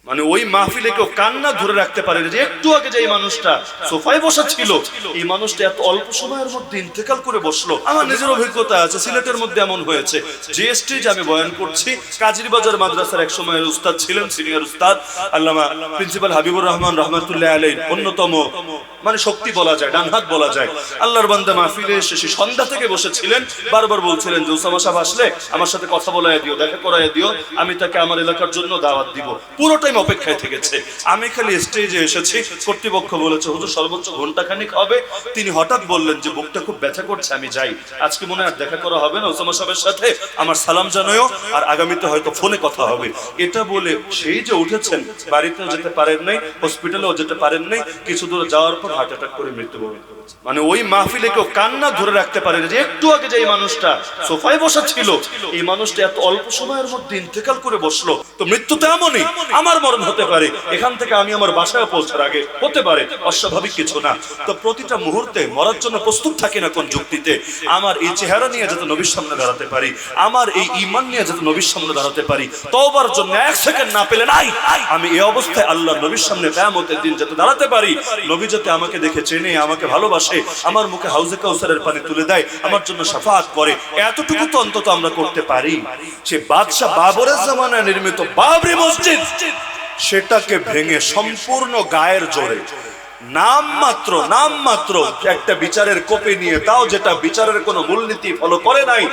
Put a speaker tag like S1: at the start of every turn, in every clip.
S1: মানে ওই মাহফিলে কেউ কান্না ধরে রাখতে পারে যে একটু আগে যে এই মানুষটা সোফায় বসা ছিল, এই মানুষটা এত অল্প সময়ের মধ্যে ইন্তেকাল করে বসলো। আমার নিজের অভিজ্ঞতা আছে, সিলেটের মধ্যে এমন হয়েছে। যে স্টেজে আমি বয়ান করছি, কাজিরবাজার মাদ্রাসার এক সময়ের উস্তাদ ছিলেন, সিনিয়র উস্তাদ আল্লামা প্রিন্সিপাল হাবিবুর রহমান রহমাতুল্লাহ আলাইহি, অন্যতম মানে শক্তি বলা যায়, ডান হাত বলা যায়। আল্লাহর বান্দা মাহফিলে এসে সন্ধ্যা থেকে বসেছিলেন, বারবার বলছিলেন যে উসামা সাহেব আসলে আমার সাথে কথা বলায় দিও, দেখা করায় দিও, আমি তাকে আমার এলাকার জন্য দাওয়াত দিব। পুরো টাইম অপেক্ষায় থেকেছে। আমি খালি স্টেজে এসেছি, কর্তৃপক্ষ বলেছে হুজুর সর্বোচ্চ ঘন্টাখানিক হবে। তিনি হঠাৎ বললেন যে বুকটা খুব ব্যথা করছে, আমি যাই, আজকে মনে আর দেখা করা হবে না উসামা সাহেবের সাথে, আমার সালাম জানাও, আর আগামীতে হয়তো ফোনে কথা হবে। এটা বলে সেই যে উঠেছেন, বাড়িতেও যেতে পারেন নাই, হসপিটালেও যেতে পারেন নাই, কিছু দূর যাওয়ার পর হার্ট অ্যাটাক করে মৃত্যুবরণ করেছে। মানে ওই মাহফিলে কেউ কান্না ধরে রাখতে পারে যে একটু আগে যে এই মানুষটা সোফায় বসা ছিল, এই মানুষটা এত অল্প সময়ের মধ্যে ইন্তেকাল করে বসলো। তো মৃত্যু তো এমনই, আমার মরণ হতে পারে, এখান থেকে আমি আমার বাসায় পৌঁছার আগে হতে পারে, অস্বাভাবিক কিছু না। তো প্রতিটা মুহূর্তে মরার জন্য প্রস্তুত থাকি না কোন যুক্তিতে। আমার এই চেহারা নিয়ে যাতে নবীর সামনে দাঁড়াতে পারি, আমার এই ঈমান নিয়ে যাতে নবীর সামনে দাঁড়াতে পারি, তওবার জন্য এক সেকেন্ড না পেলে নাই, আমি এই অবস্থায় আল্লাহর নবীর সামনে কিয়ামতের দিন যাতে দাঁড়াতে পারি, নবী যাতে আমাকে দেখে চেনে, আমাকে ভালোবাসে, আমার মুখে হাউজে কাউসারের পানি তুলে দেয়, আমার জন্য শাফাআত করে, এতটুকু তো অন্তত আমরা করতে পারি। সে বাদশা বাবরের জামানায় নির্মিত বাবরি মসজিদ, সেটাকে ভেঙে সম্পূর্ণ গায়ের জোরে নামমাত্র একটা বিচারের কপি নিয়ে, তাও যেটা বিচারের কোনো মূলনীতি ফলো করে নাই,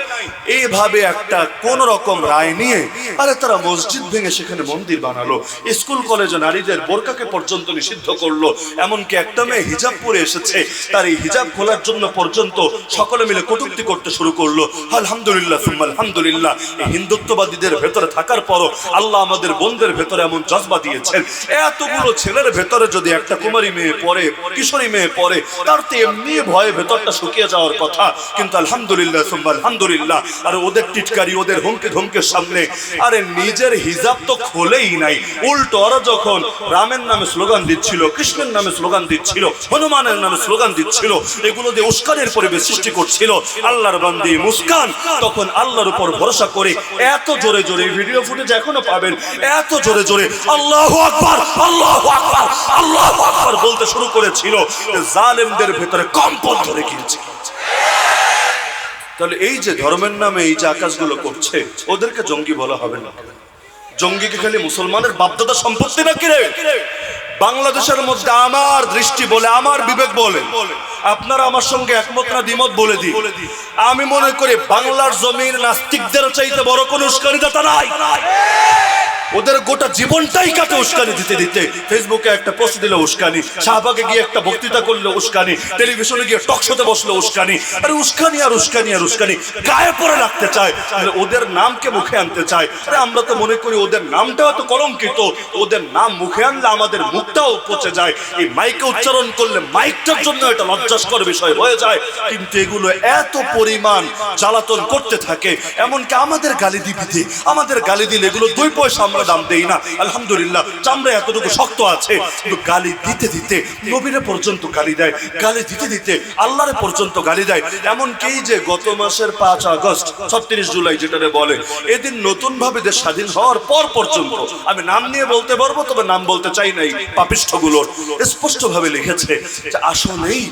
S1: এইভাবে একটা কোন রকম রায় নিয়ে আরে তারা মসজিদ ভেঙে সেখানে মন্দির বানালো, স্কুল কলেজে নারীদের বোরকাকে পর্যন্ত নিষিদ্ধ করলো, এমনকি একটা মেয়ে হিজাব পরে এসেছে, তার এই হিজাব খোলার জন্য পর্যন্ত সকলে মিলে কটূক্তি করতে শুরু করলো। আলহামদুলিল্লাহ সুম্মা আলহামদুলিল্লাহ, এই হিন্দুত্ববাদীদের ভেতরে থাকার পরও আল্লাহ আমাদের বোনদের ভেতরে এমন জজবা দিয়েছেন। এতগুলো ছেলের ভেতরে যদি একটা কুমারী মেয়ে পরে, কিশোরী মেয়ে পরে, তার তো এমনি ভয়ে ভেতরটা শুকিয়ে যাওয়ার কথা, কিন্তু আলহামদুলিল্লাহ সুম্মা আলহামদুলিল্লাহ, আর ওদের টিটকারি, ওদের হুমকি ধমকের সামনে আরে নিজের হিজাব তো খোলেই নাই, উল্টো ওরা যখন রামের নামে স্লোগান দিচ্ছিল, কৃষ্ণের নামে স্লোগান দিচ্ছিল, হনুমানের নামে স্লোগান দিচ্ছিল, এগুলো দিয়ে উস্কানের পরিবেশ সৃষ্টি করছিল, আল্লাহর বান্দি মুস্কান তখন আল্লাহর উপর ভরসা করে এত জোরে জোরে, ভিডিও ফুটেজ এখনো পাবেন, এত জোরে জোরে আল্লাহু আকবার আল্লাহু আকবার আল্লাহু আকবার বলতে শুরু করেছিল, জালেমদের ভেতরে কম্পন ধরে গিয়েছে। তাহলে এই যে ধর্মের নামে এই যে আকাশগুলো করছে, ওদেরকে জঙ্গি বলা হবে না? জঙ্গি কি খালি মুসলমানের বাপদাদা সম্পত্তি নাকি রে? বাংলাদেশের মধ্যে আমার দৃষ্টি বলে, আমার বিবেক বলে, আপনারা আমার সঙ্গে একমত না দ্বিমত বলে দিই, আমি মনে করি বাংলার জমির নাস্তিকদের চাইতে বড় কোন উস্কানিদাতা নাই। ওদের গোটা জীবনটাই কাটে উস্কানি দিতে দিতে। ফেসবুকে একটা পোস্ট দিলে উস্কানি, শাহবাগে গিয়ে একটা বক্তৃতা করলে উস্কানি, টেলিভিশনে গিয়ে টক শোতে বসলে উস্কানি, আরে উস্কানি আর উস্কানি আর উস্কানি, গায়ে পড়ে রাখতে চায়, ওদের নামকে মুখে আনতে চায়। আরে আমরা তো মনে করি ওদের নামটাও তো কলঙ্কিত, ওদের নাম মুখে আনলে আমাদের মুখটাও পচে যায়, এই মাইকে উচ্চারণ করলে মাইকটার জন্য এটা লজ্জাস্কর বিষয় হয়ে যায়। কিন্তু এগুলো এত পরিমাণ জ্বালাতন করতে থাকে, এমনকি আমাদের গালি দিতে, আমাদের গালি দিলে এগুলো 2 পয়সা আমরা দাম দেই না, আলহামদুলিল্লাহ চামড়া এতটুকু শক্ত আছে, কিন্তু গালি দিতে দিতে নবীরে পর্যন্ত গালি দেয়, গালি দিতে দিতে আল্লাহরে পর্যন্ত গালি দেয়। এমনকি যে গত মাসের 5 আগস্ট 36 জুলাই যেটারে বলে, এদিন নতুন ভাবে দেশ স্বাধীন হওয়ার পর পর্যন্ত, আমি নাম নিয়ে বলতে পারবো, তবে নাম বলতে চাই নাই, পাপিষ্ঠগুলোর স্পষ্ট ভাবে লিখেছে যে আসলেই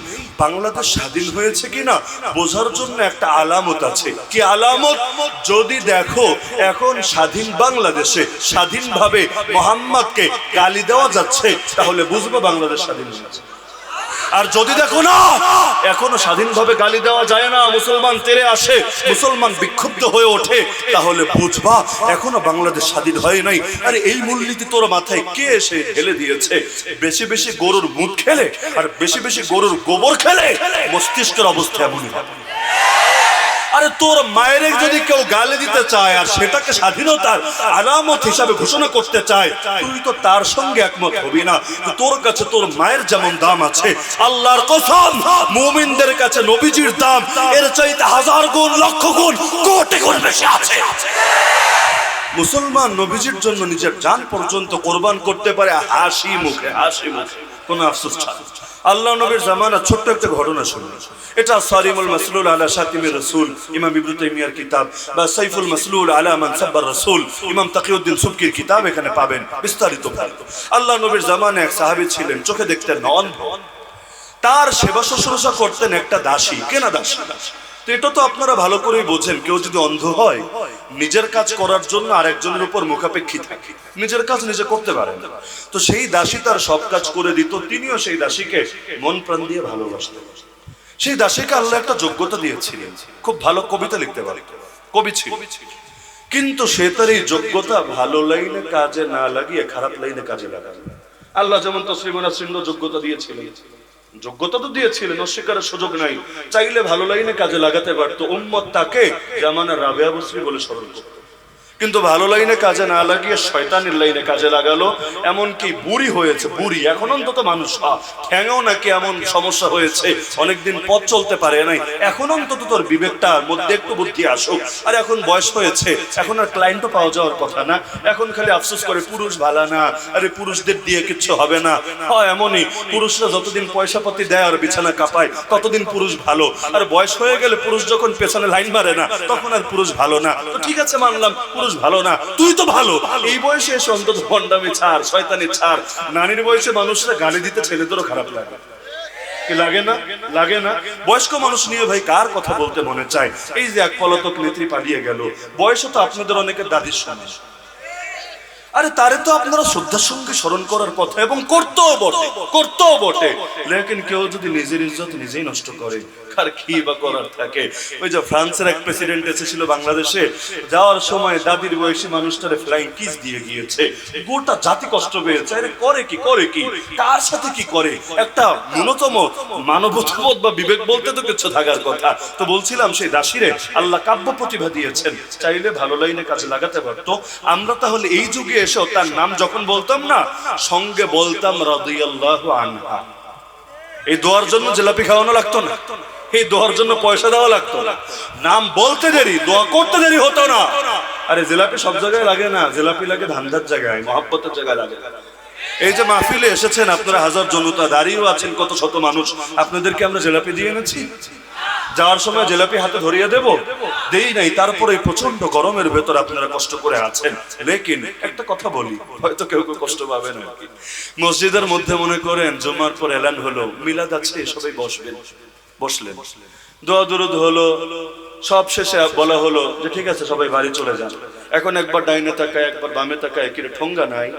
S1: বাংলাদেশ স্বাধীন হয়েছে কিনা বোঝার জন্য একটা আলামত আছে। কি আলামত? যদি দেখো এখন স্বাধীন বাংলাদেশে স্বাধীনভাবে মোহাম্মদকে গালি দেওয়া যাচ্ছে, তাহলে বুঝবো বাংলাদেশ স্বাধীন হয়েছে। আর যদি দেখো না এখনো স্বাধীনভাবে গালি দেওয়া যায় না, মুসলমান তেরে আসে, মুসলমান বিক্ষুব্ধ হয়ে ওঠে, তাহলে বুঝবা এখনো বাংলাদেশ স্বাধীন হয় নাই। আরে এই মূলনীতি তোর মাথায় কে এসে ঢেলে দিয়েছে? বেশি বেশি গরুর মুখ খেলে আর বেশি বেশি গরুর গোবর খেলে মস্তিষ্কের অবস্থা এমনই হবে। আরে তোর মায়ের যদি কেউ গালি দিতে চায় আর সেটাকে স্বাধীনতার আলামত হিসাবে ঘোষণা করতে চায়, তুই তো তার সঙ্গে একমত হবি না। তোর কাছে তোর মায়ের যেমন দাম আছে, আল্লাহর কসম মুমিনদের কাছে নবীজির দাম এর চাইতে 1000 গুণ, লক্ষ গুণ, কোটি গুণ বেশি আছে। মুসলমান নবীজির জন্য নিজের জান পর্যন্ত কোরবান করতে পারে হাসি মুখে, হাসি মুখে। কোন আফসোস ছাড়া। আল্লাহ নবীর জামানা ছোট্ট একটা ঘটনা শুনুন। এটা সারিমুল মাসলুল আলা শাতিমির রাসূল ইমাম ইবনে তাইমিয়ার কিতাব, বা সাইফুল মাসলুল আলা মান সাব্বার রাসূল ইমাম তাকিউদ্দিন সুবকির কিতাব, এখানে পাবেন বিস্তারিত ভাবে। আল্লাহ নবীর জামানায় এক সাহাবী ছিলেন, চোখে দেখতেন না, অন্ধ। তার সেবা শুশ্রূষা করতেন একটা দাসী, কেনা দাসী। তো এটা তো আপনারা ভালো করেই বোঝেন, কেউ যদি অন্ধ হয় নিজের কাজ করার জন্য আরেকজনের উপর মুখাপেক্ষী থাকে, নিজের কাজ নিজে করতে পারেন। তো সেই দাসী তার সব কাজ করে দিত, তিনিও সেই দাসীকে মন প্রাণ দিয়ে ভালোবাসতেন। সেই দাসীকে আল্লাহ একটা যোগ্যতা দিয়েছিলেন, খুব ভালো কবিতা লিখতে পারে, কবি ছিল। কিন্তু সে তার এই যোগ্যতা ভালো লাইনে কাজে না লাগিয়ে খারাপ লাইনে কাজে লাগাল। আল্লাহ যেমন তসলিমা নাসরিন যোগ্যতা দিয়েছিলেন, যোগ্যতা তো দিয়েছিলেন, অস্বীকারের সুযোগ নাই, চাইলে ভালো লাইনে কাজে লাগাতে পারতো, উম্মত তাকে জামানা রাবেয়া বসরি বলে স্মরণ করত। কিন্তু ভালো লাইনে কাজে না লাগিয়ে শয়তানের লাইনে কাজে লাগালো, এমনকি বুড়ি হয়েছে, বুড়ি এখন অন্তত মানুষ, ঠ্যাঙেও নাকি এমন সমস্যা হয়েছে, অনেকদিন পথ চলতে পারে নাই, এখন অন্তত তোর বিবেকটার মধ্যে একটু বুদ্ধি আসুক। আর এখন বয়স হয়েছে, এখন আর ক্লায়েন্টও পাওয়া যাওয়ার কথা না, এখন খালি আফসোস করে পুরুষ ভালো না, আরে পুরুষদের দিয়ে কিচ্ছু হবে না। হয় এমনই, পুরুষরা যতদিন পয়সা পাতি দেয় আর বিছানা কাঁপায় ততদিন পুরুষ ভালো, আর বয়স হয়ে গেলে পুরুষ যখন পেছনে লাইন মারে না তখন আর পুরুষ ভালো না। তো ঠিক আছে, মানলাম পুরুষ ভালো না, তুই তো ভালো। এই বয়সে এসে অন্তত ভণ্ডামি ছাড়, শয়তানি ছাড়। নানির বয়সে মানুষরা গালি দিতে ছেলেদেরও খারাপ লাগে, কি লাগে না? লাগে না? বয়স্ক মানুষ নিয়ে ভাই কার কথা বলতে মনে চায়? এই যে এক পলাতক নেত্রী পালিয়ে গেল, বয়সে তো আপনাদের অনেকের দাদির সঙ্গে, আরে তারে তো আপনারা শ্রদ্ধার সঙ্গে স্মরণ করার কথা, এবং করতেও বটে, করতেও বটে। লেকিন কেউ যদি নিজের ইজ্জত নিজেই নষ্ট করে, কার কি বা করার থাকে? ওই যে ফ্রান্সের এক প্রেসিডেন্ট এসেছিল বাংলাদেশে, যাওয়ার সময় দাদির বয়সী মানুষটারে ফ্লাইং কিস দিয়ে গিয়েছে, গোটা জাতি কষ্ট পেয়েছে। আরে করে কি, করে কি, কার সাথে কি করে? একটা ন্যূনতম মানবতাবোধ বা বিবেক বলতে তো কিছু থাকার কথা। তো বলছিলাম, সেই দাসীরে আল্লাহ কাব্য প্রতিভা দিয়েছেন, চাইলে ভালো লাইনে কাজে লাগাতে পারতো। আমরা তাহলে এই যুগে এসেও তার নাম যখন বলতাম না, সঙ্গে বলতাম রাদিয়াল্লাহু আনহা। এই দোয়ার জন্য জিলাপি খাওয়ানো লাগতো না, এই দোয়ার জন্য পয়সা দেওয়া লাগতো না, নাম বলতে দেরি, দোয়া করতে দেরি হতো না। আরে জিলাপি সব জায়গায় লাগে না, জিলাপি লাগে ধান্দার জায়গায়, মহব্বতের জায়গায় লাগে। এই যে মাহফিলে এসেছেন আপনারা, হাজার জনতা, দাঁড়িয়েও আছেন কত শত মানুষ, আপনাদেরকে আমরা জিলাপি দিয়ে এনেছি? যাওয়ার সময় জিলাপি হাতে ধরিয়ে দেব? দেই নাই। তারপরে প্রচন্ড গরমের ভেতর আপনারা কষ্ট করে আছেন। লেকিন একটা কথা বলি, হয়তো কেউ কেউ কষ্ট পাবেন আর কি। মসজিদের মধ্যে মনে করেন জুমার পর এলান হলো মিলাদ আছে, সবাই বসবেন, বসলেন, দোয়া দুরুদ হলো, সব শেষে বলা হলো যে ঠিক আছে সবাই বাড়ি চলে যান। এখন একবার ডাইনে তাকায়, একবার বামে তাকায়, কি রে ঠোঙ্গা নাই,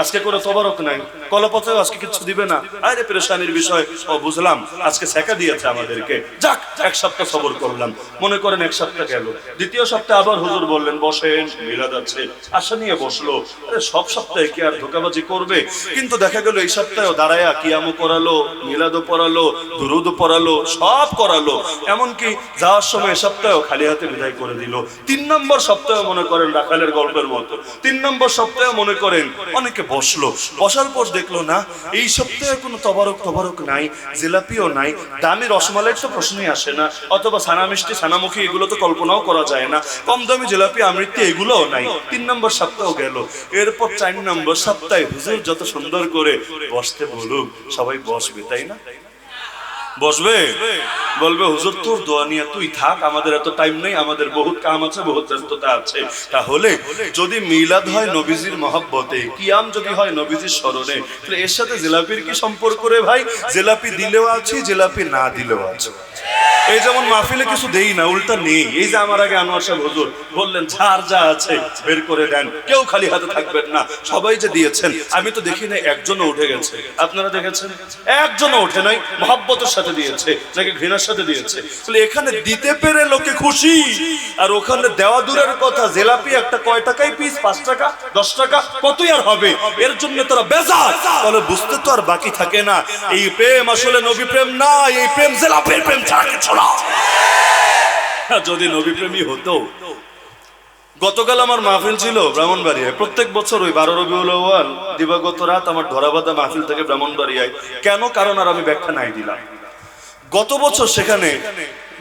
S1: আজকে কোনো তবারক নাই, কলাপথেও আজকে কিছু দিবে না। আরে পেরেশানির বিষয়, ও বুঝলাম আজকে সেকা দিয়েছে আমাদেরকে, যাক এক সপ্তাহ সবর করলাম। মনে করেন এক সপ্তাহ গেল, দ্বিতীয় সপ্তাহে আবার হুজুর বললেন বসেন, মিলাদ আছে, আশা নিয়ে বসলো। আরে সব সপ্তাহে কি আর ধোকাবাজি করবে? কিন্তু দেখা গেল এই সপ্তাহেও দাঁড়ায়া কিয়ামও করালো, মিলাদও পড়ালো, দুরুদও পড়ালো, সব করালো। এমনকি যাওয়ার সময় এ সপ্তাহেও খালি হাতে বিদায় করে দিল। 3 নম্বর সপ্তাহে মনে করেন রাখালের গল্পের মতো, 3 নম্বর সপ্তাহে মনে করেন অনেকে বসলো, বসার পর দেখলো না এই সপ্তাহে কোনো তবারক নাই, জিলাপিও নাই, দামি রসমালাইয়ের তো প্রশ্নই আসে না, অথবা ছানা মিষ্টি, ছানামুখী এগুলো তো কল্পনাও করা যায় না, কম দামি জিলাপি আমৃত্যু এগুলোও নাই। 3 নম্বর সপ্তাহ গেল, এরপর 4 নম্বর সপ্তাহে হুজুর যত সুন্দর করে বসতে বলুক, সবাই বসবে, তাই না? বসবে, বলবে হুজুর তোর দোয়া নিয়ে তুই থাক, আমাদের এত টাইম নেই, আমাদের বহুত কাম আছে, বহুত ব্যস্ততা আছে। তাহলে যদি মিলাদ হয় নবীজির মহব্বতে, কিয়াম যদি হয় নবীজির স্মরণে, তাহলে এর সাথে জিলাপির কি সম্পর্ক রে ভাই? জিলাপি দিলেও আছে, জিলাপি না দিলেও আছে। এই যেমন মাহফিলে কিছু দেই না, উল্টা নেই। এই যে আমার আগে আনোয়ার সাহেব হুজুর বললেন যার যা আছে বের করে দেন, কেউ খালি হাতে থাকবেন না। সবাই যে দিয়েছেন, আমি তো দেখি নাই একজনও উঠে গেছে, আপনারা দেখেছেন? একজনও উঠে নাই, মহব্বতের সাথে দিয়েছে নাকি ঘৃণার সাথে দিয়েছে? তাহলে এখানে দিতে পেরে লোকে খুশি, আর ওখানে দেওয়া দূরের কথা, জিলাপি একটা কয় টাকায় পিস, 5 টাকা 10 টাকা, কতই আর হবে? এর জন্য তারা বেজার। তাহলে বুঝতে তো আর বাকি থাকে না, এই প্রেম আসলে নবী প্রেম না, এই প্রেম জিলাপির প্রেম ছাড়া কিছু না। যদি নবী প্রেমী হতো। গতকাল আমার মাহফিল ছিল ব্রাহ্মণবাড়িয়ায়, প্রত্যেক বছর ওই 12 রবিউল আউয়াল দিবাগত রাত আমার ধরাবাঁধা মাহফিল থেকে ব্রাহ্মণবাড়িয়ায়। কেন? কারণ আর আমি ব্যাখ্যা নাই দিলাম। গত বছর সেখানে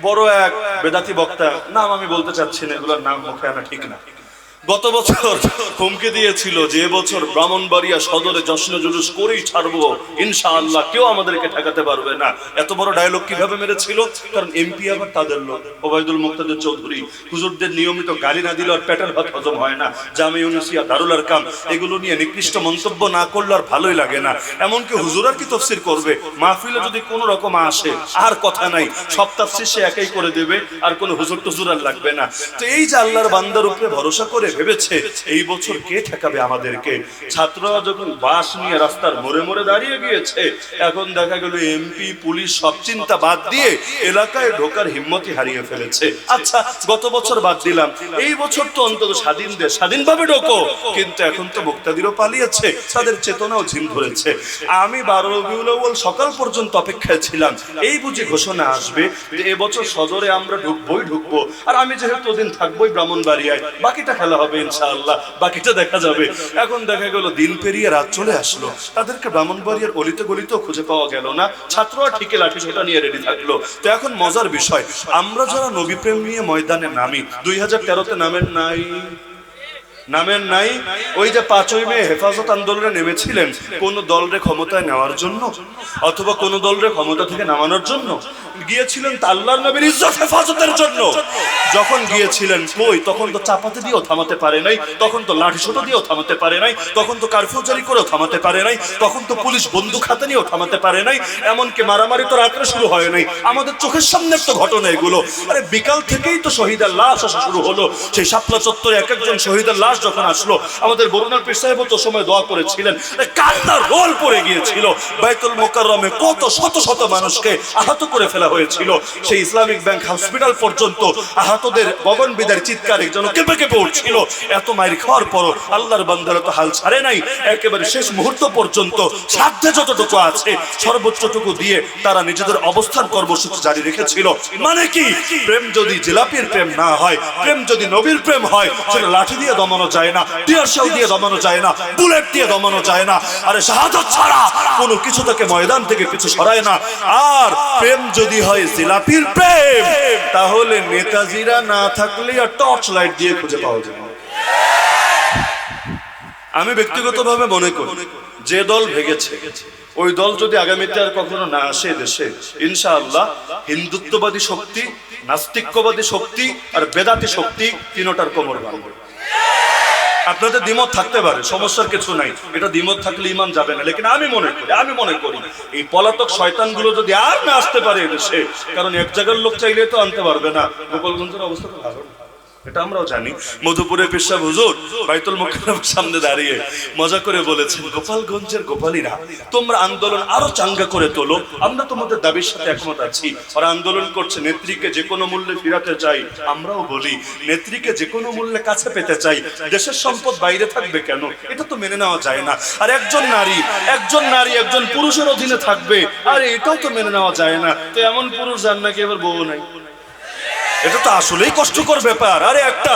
S1: বড় এক বেদাতি বক্তা, নাম আমি বলতে চাচ্ছি না, এগুলোর নাম মুখে আনা ঠিক না, গত বছর হুমকি দিয়েছিল যে এবছর ব্রাহ্মণবাড়িয়া সদরে জশ্ন জুলুস করেই ছাড়বো ইনশাআল্লাহ, কেউ আমাদেরকে ঠেকাতে পারবে না। এত বড় ডায়লগ কিভাবে মেরেছিল? কারণ এমপি আবার তাদের লোক, ওবায়দুল মুক্তাদির চৌধুরী। হুজুরদের নিয়মিত গালি না দিলে আর পেটের ভাত হজম হয় না। জামে ইউনুসিয়া, দারুল আরকাম, এগুলো নিয়ে নিকৃষ্ট মন্তব্য না করলে আর ভালোই লাগে না। এমনকি হুজুর আর কি তাফসীর করবে? মাহফিলে যদি কোনো রকম আসে আর কথা নাই, সব তাফসীর সে একাই করে দেবে, আর কোনো হুজুর টুজুর আর লাগবে না। তো এই যে আল্লাহর বান্দার উপরে ভরসা করে ভেবেছে এই বছর কে ঠেকাবে আমাদেরকে। ছাত্ররা যখন বাস নিয়ে রাস্তার মোড়ে মোড়ে দাঁড়িয়ে গিয়েছে, এখন দেখা গেল এমপি পুলিশ সব চিন্তা বাদ দিয়ে এলাকায় ঢোকার হিম্মতই হারিয়ে ফেলেছে। আচ্ছা, গত বছর বাদ দিলাম, এই বছর তো অন্তত স্বাধীন দেশ, স্বাধীনভাবে ঢোকো। কিন্তু এখন তো মুক্তাদিরও পালিয়েছে, তাদের চেতনাও ঝিম ধরেছে। আমি 12 রবিউল আউয়াল সকাল পর্যন্ত অপেক্ষায় ছিলাম, এই বুঝি ঘোষণা আসবে যে এবছর সদরে আমরা ঢুকবো। আর আমি যেহেতু ওদিন থাকবোই ব্রাহ্মণবাড়িয়ায়, বাকিটা খেলা হবে ইনশাআল্লাহ, বাকিটা দেখা যাবে। এখন দেখা গেল দিন পেরিয়ে রাত চলে আসলো, তাদেরকে ব্রাহ্মণবাড়িয়ার অলিতে গলিতেও খুঁজে পাওয়া গেল না। ছাত্ররা ঠিকই লাঠি সোটা নিয়ে রেডি থাকলো। তো এখন মজার বিষয়, আমরা যারা নবী প্রেম নিয়ে ময়দানে নামি, 2013-তে নামের নাই। ওই যে 5ই মে হেফাজত আন্দোলনে নেমেছিলেন কোন দলরে ক্ষমতায় নেওয়ার জন্য অথবা কোন দলরে ক্ষমতা থেকে নামানোর জন্য? গিয়েছিলেন তা আল্লাহর নবীর ইজ্জত হেফাজতের জন্য। যখন গিয়েছিলেন কই, তখন তো চাপাতে দিয়েও থামাতে পারে নাই, তখন তো লাঠি সোটা দিয়েও থামাতে পারে নাই, তখন তো কারফিউ জারি করেও থামাতে পারে নাই, তখন তো পুলিশ বন্দুক হাতে নিয়েও থামাতে পারে নাই। এমনকি মারামারি তো রাত্রে শুরু হয় নাই, আমাদের চোখের সামনে তো ঘটনা এগুলো। আরে বিকাল থেকেই তো শহীদের লাশ আসা শুরু হলো। সেই শাপলা চত্বরে এক একজন শহীদের লাশ যখন আসলো, আমাদের বরুণার পীর সাহেব তো সময় দোয়া করেছিলেন, কান্নার রোল পড়ে গিয়েছিল। বাইতুল মুকাররমে কত শত শত মানুষকে আহত করে ফেলা হয়েছিল। সেই ইসলামিক ব্যাংক হসপিটাল পর্যন্ত আহতদের গগনবিদার চিৎকার একজন কেঁপে কেঁপে উঠছিল। এত মাইর খাওয়ার পরও আল্লাহর বান্দারা তো হাল ছাড়ে নাই। একেবারে শেষ মুহূর্ত পর্যন্ত সাধ্যে যতটুকু আছে সর্বোচ্চটুকু দিয়ে তারা নিজেদের অবস্থান কর্মসূচি জারি রেখেছিল। মানে কি, প্রেম যদি জিলাপির প্রেম না হয়, প্রেম যদি নবীর প্রেম হয়, সেটা লাঠি দিয়ে দমানো যায় না, টিয়ার শেল দিয়ে দমানো যায় না, বুলেট দিয়ে দমানো যায় না। আরে শাহাদাত ছাড়া কোনো কিছু তাকে ময়দান থেকে কিছু সরায় না। আর প্রেম যদি হয় জিলাপির প্রেম, তাহলে নেতাজিরা না থাকলে আর টর্চ লাইট দিয়ে খুঁজে পাওয়া যায়। আমি ব্যক্তিগতভাবে মনে করি যে দল ভেঙেছে ওই দল যদি আগামীতে আর কখনো না আসে দেশে, ইনশাআল্লাহ হিন্দুত্ববাদী শক্তি, নাস্তিক্যবাদী শক্তি আর বেদাতি শক্তি তিনটার কোমর ভাঙবে। আপনাদের দ্বিমত থাকতে পারে, সমস্যার কিছু নাই, এটা দ্বিমত থাকলে ইমান যাবে না। লেকিন আমি মনে করি এই পলাতক শয়তানগুলো যদি আর না আসতে পারে এদেশে, কারণ এক জায়গার লোক চাইলে তো আনতে পারবে না। গোপালগঞ্জের অবস্থা তো ভালো, এটা আমরাও জানি। মধুপুরের পেশা হুজুর বাইতুল মুকাররমের সামনে দাঁড়িয়ে মজা করে বলেছেন, গোপালগঞ্জের গোপালীরা তোমরা আন্দোলন আরো চাঙ্গা করে তোলো, আমরা তোমাদের দাবির সাথে একমত আছি। ওরা আন্দোলন করছে নেত্রীকে যে কোনো মূল্যে ফিরাতে চাই, আমরাও বলি নেত্রীকে যে কোনো মূল্যে কাছে পেতে চাই। দেশের সম্পদ বাইরে থাকবে কেন? এটা তো মেনে নেওয়া যায় না। আর একজন নারী একজন পুরুষের অধীনে থাকবে, আর এটাও তো মেনে নেওয়া যায় না। তো এমন পুরুষ যার নাকি এবার বউ নাই, এটা তো আসলেই কষ্টকর ব্যাপার। আরে একটা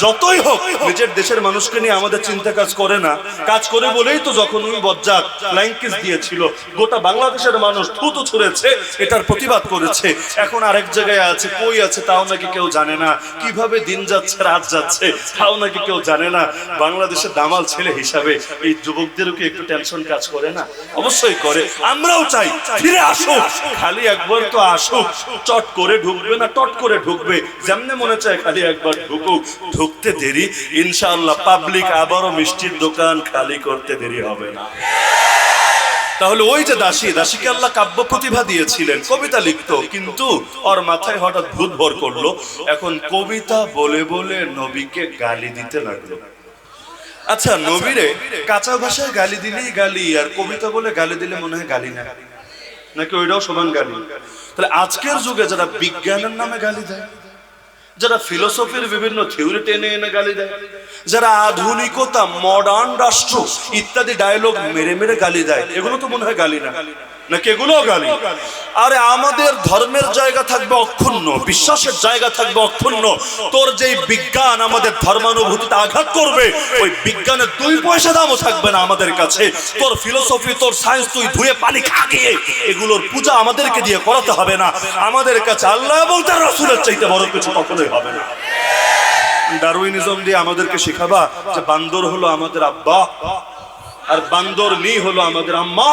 S1: যতই হোক নিজের দেশের মানুষকে নিয়ে আমাদের চিন্তা কাজ করে না, কাজ করে বলেই তো যখন ওই বজ্জাত ফ্লাইং কিস দিয়েছিল গোটা বাংলাদেশের মানুষ থুতু ছুঁড়েছে, এটার প্রতিবাদ করেছে। এখন আরেক জায়গায় আছে, কই আছে তাও নাকি কেউ জানে না, কিভাবে দিন যাচ্ছে রাত যাচ্ছে তাও নাকি কেউ জানে না। বাংলাদেশের দামাল ছেলে হিসাবে এই যুবকদেরও কি একটু টেনশন কাজ করে না? অবশ্যই করে। আমরাও চাই ফিরে আসুক, খালি একবার তো আসুক, চট করে ঢুকবে না, টট করে ঢুকবে, যেমনে মনে চায় খালি একবার ঢুকুক। ঢুকতে দেরি, ইনশাআল্লাহ পাবলিক আবারও মিষ্টির দোকান খালি করতে দেরি হবে না। তাহলে ওই যে দাসীকে আল্লাহ কাব্য প্রতিভা দিয়েছিলেন, কবিতা লিখতো, কিন্তু ওর মাথায় হঠাৎ ভূত ভর করলো। এখন কবিতা বলে বলে নবীকে গালি দিতে লাগলো। আচ্ছা, নবীরে কাঁচা ভাষায় গালি দিলেই গালি, আর কবিতা বলে গালি দিলে মনে হয় গালি না, নাকি ওইটাও সমান গালি? তাহলে আজকের যুগে যারা বিজ্ঞানের নামে গালি দেয়, যারা ফিলোসফির বিভিন্ন থিওরি টেনে এনে গালি দেয়, যারা আধুনিকতা, মডার্ন রাষ্ট্র ইত্যাদি ডায়লগ মেরে মেরে গালি দেয়, এগুলো তো মনে হয় গালি না, নাকি এগুলো গালি? আরে আমাদের ধর্মের জায়গা থাকবে অক্ষুণ্ণ, বিশ্বাসের জায়গা থাকবে অক্ষুণ্ণ। তোর যেই বিজ্ঞান আমাদের ধর্মানুভূতিতে আঘাত করবে, ওই বিজ্ঞানের 2 পয়সা দামও থাকবে না আমাদের কাছে। তোর ফিলোসফি, তোর সায়েন্স তুই ধুয়ে পানি খাগিয়ে এগুলোর পূজা আমাদেরকে দিয়ে করাতে হবে না। আমাদের কাছে আল্লাহ এবং তার রাসূলের চাইতে বড় কিছু কখনোই হবে না। ডারউইনিজম দিয়ে আমাদেরকে শেখাবা যে বান্দর হলো আমাদের আব্বা আর বান্দর নি হলো আমাদের আম্মা।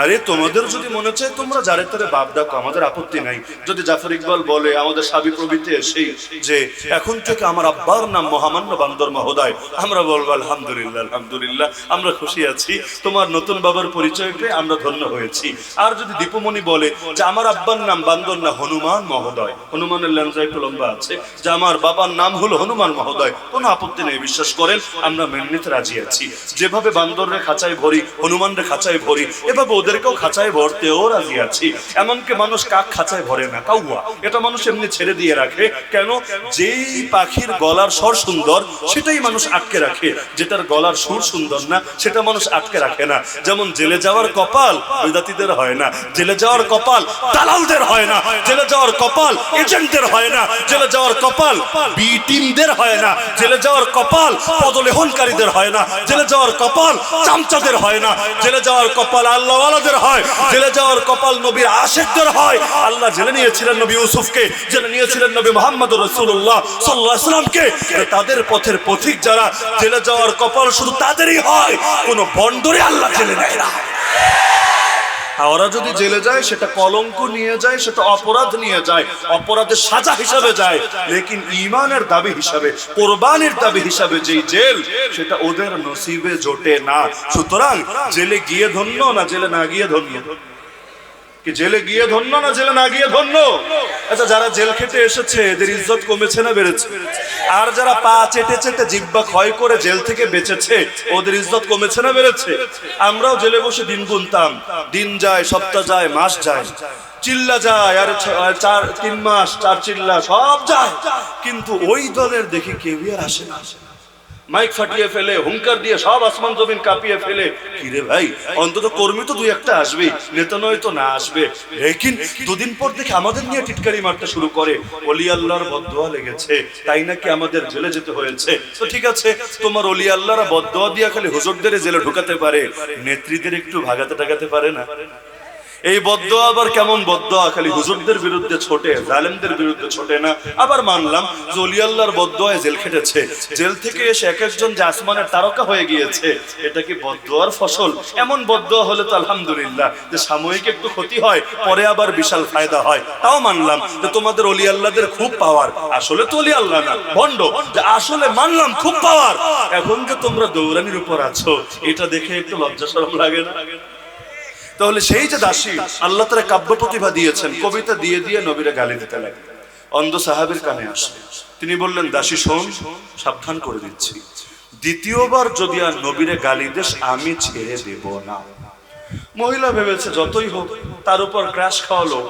S1: আরে তোমাদের যদি মনে চায় তোমরা যারে তারে বাপ ডাকো, আমাদের আপত্তি নাই। যদি জাফর ইকবাল বলে আমাদের সাবি প্রভৃতি এসেই যে এখন থেকে আমার আব্বার নাম মহামান্য বান্দর মহোদয়, আমরা বলবো আলহামদুলিল্লাহ আলহামদুলিল্লাহ, আমরা খুশি আছি, তোমার নতুন বাবার পরিচয় পেয়ে আমরা ধন্য হয়েছি। আর যদি দীপমণি বলে যে আমার আব্বার নাম বান্দর না হনুমান মহোদয়, হনুমানের লেন্সা একটু লম্বা আছে, যে আমার বাবার নাম হলো হনুমান মহোদয়, কোনো আপত্তি নেই, বিশ্বাস করেন আমরা মেনে নিতে রাজি আছি। যেভাবে বান্দররে খাঁচায় ভরি, হনুমানরে খাঁচায় ভরি, এভাবে ওদেরকেও খাঁচায় ভরতেও রাজি আছি। এমনকি মানুষ কাক খাঁচায় ভরে না, কাউয়া, এটা মানুষ এমনি ছেড়ে দিয়ে রাখে। কেন? যেই পাখির গলার স্বর সুন্দর সেটাই মানুষ আটকে রাখে, যেটার গলার সুর সুন্দর না সেটা মানুষ আটকে রাখে না। যেমন জেলে যাওয়ার কপাল বেদাতীদের হয় না, জেলে যাওয়ার কপাল দালালদের হয় না, জেলে যাওয়ার কপাল এজেন্টদের হয় না, জেলে যাওয়ার কপাল বি টিমদের হয় না, জেলে যাওয়ার কপাল পদলেহনকারীদের হয় না, জেলে যাওয়ার কপাল চামচাদের হয় না, জেলে যাওয়ার কপাল আল্লাহ হয়, জেলে যাওয়ার কপাল নবীর আশিকদের হয়। আল্লাহ জেলে নিয়েছিলেন নবী ইউসুফকে, জেলে নিয়েছিলেন নবী মুহাম্মদ রাসূলুল্লাহ সাল্লাল্লাহু আলাইহি ওয়াসাল্লামকে। তাদের পথের পথিক যারা, জেলে যাওয়ার কপাল শুধু তাদেরই হয়, কোনো বন্দরে আল্লাহ জেলে নেয় না। ওরা যদি জেলে যায় সেটা কলঙ্ক নিয়ে যায়, সেটা অপরাধ নিয়ে যায়, অপরাধের সাজা হিসাবে যায়, লেকিন ঈমানের দাবি হিসাবে, কোরবানির দাবি হিসাবে যেই জেল, সেটা ওদের নসিবে জোটে না। সুতরাং জেলে গিয়ে ধন্য না জেলে না গিয়ে ধন্য? কি জেলে গিয়ে ধন্য না জেলে না গিয়ে ধন্য? আচ্ছা, যারা জেল খেটে এসেছে এদের ইজ্জত কমেছে না বেড়েছে? আর যারা পা চেটে চেটে জিহ্বা ক্ষয় করে জেল থেকে বেঁচেছে ওদের ইজ্জত কমেছে না বেড়েছে? আমরাও জেলে বসে দিন গুনতাম, দিন যায়, সপ্তাহ যায়, মাস যায়, চিল্লা যায়, আর 3 মাস 4 চিল্লা সব যায়, কিন্তু ওই দলের দেখি কেউই আর আসে না। মাইক ফাটিয়ে ফেলে, হুঙ্কার দিয়ে সব আসমান জমিন কাঁপিয়ে ফেলে। কিরে ভাই, অন্তত কর্মী তো 2-1টা আসবে, নেতা নয় তো না আসবে। লেকিন দুদিন পর দেখে আমাদের নিয়ে টিটকারি মারতে শুরু করে, ওলি আল্লাহর বদদোয়া লেগেছে তাই নাকি আমাদের জেলে যেতে হয়েছে। তো ঠিক আছে, তোমার ওলি আল্লাহরা বদদোয়া দিয়া খালি হুজুরদের জেলে ঢুকাতে পারে, নেত্রীদের একটু ভাগাতে টাগাতে পারে না? এই বদদোয়া আবার কেমন বদদোয়া? খালি হুজুরদের বিরুদ্ধে ছোটে, জালেমদের বিরুদ্ধে ছোটে না। আবার মানলাম যে ওলি আল্লাহর বদদোয়ায় জেল খেটেছে, জেল থেকে এসে এক একজন যে আসমানের তারকা হয়ে গিয়েছে, এটা কি বদদোয়ার ফসল? এমন বদদোয়া হলে তো আলহামদুলিল্লাহ, যে সাময়িক একটু ক্ষতি হয়, পরে আবার বিশাল ফায়দা হয়, তাও মানলাম যে তোমাদের ওলি আল্লাহদের খুব পাওয়ার। আসলে তো ওলি আল্লাহ না, ভণ্ড, যে আসলে মানলাম খুব পাওয়ার। এখন যে তোমরা দৌড়ানির উপর আছো, এটা দেখে একটু লজ্জা শরম লাগে না? তাহলে সেই যে দাসী, আল্লাহ তারা কাব্য প্রতিভা দিয়েছেন, কবিতা দিয়ে দিয়ে নবীরা গালি দিতে লাগে। অন্ধ সাহাবীর কানে আসে, তিনি বললেন, দাসী শোন, সাবধান করে দিচ্ছি, দ্বিতীয়বার যদি আর নবীরে গালি দেশ আমি ছেড়ে দেব না। মহিলা ভেবেছে যতই হোক তার উপর ক্র্যাশ খাওয়ালো,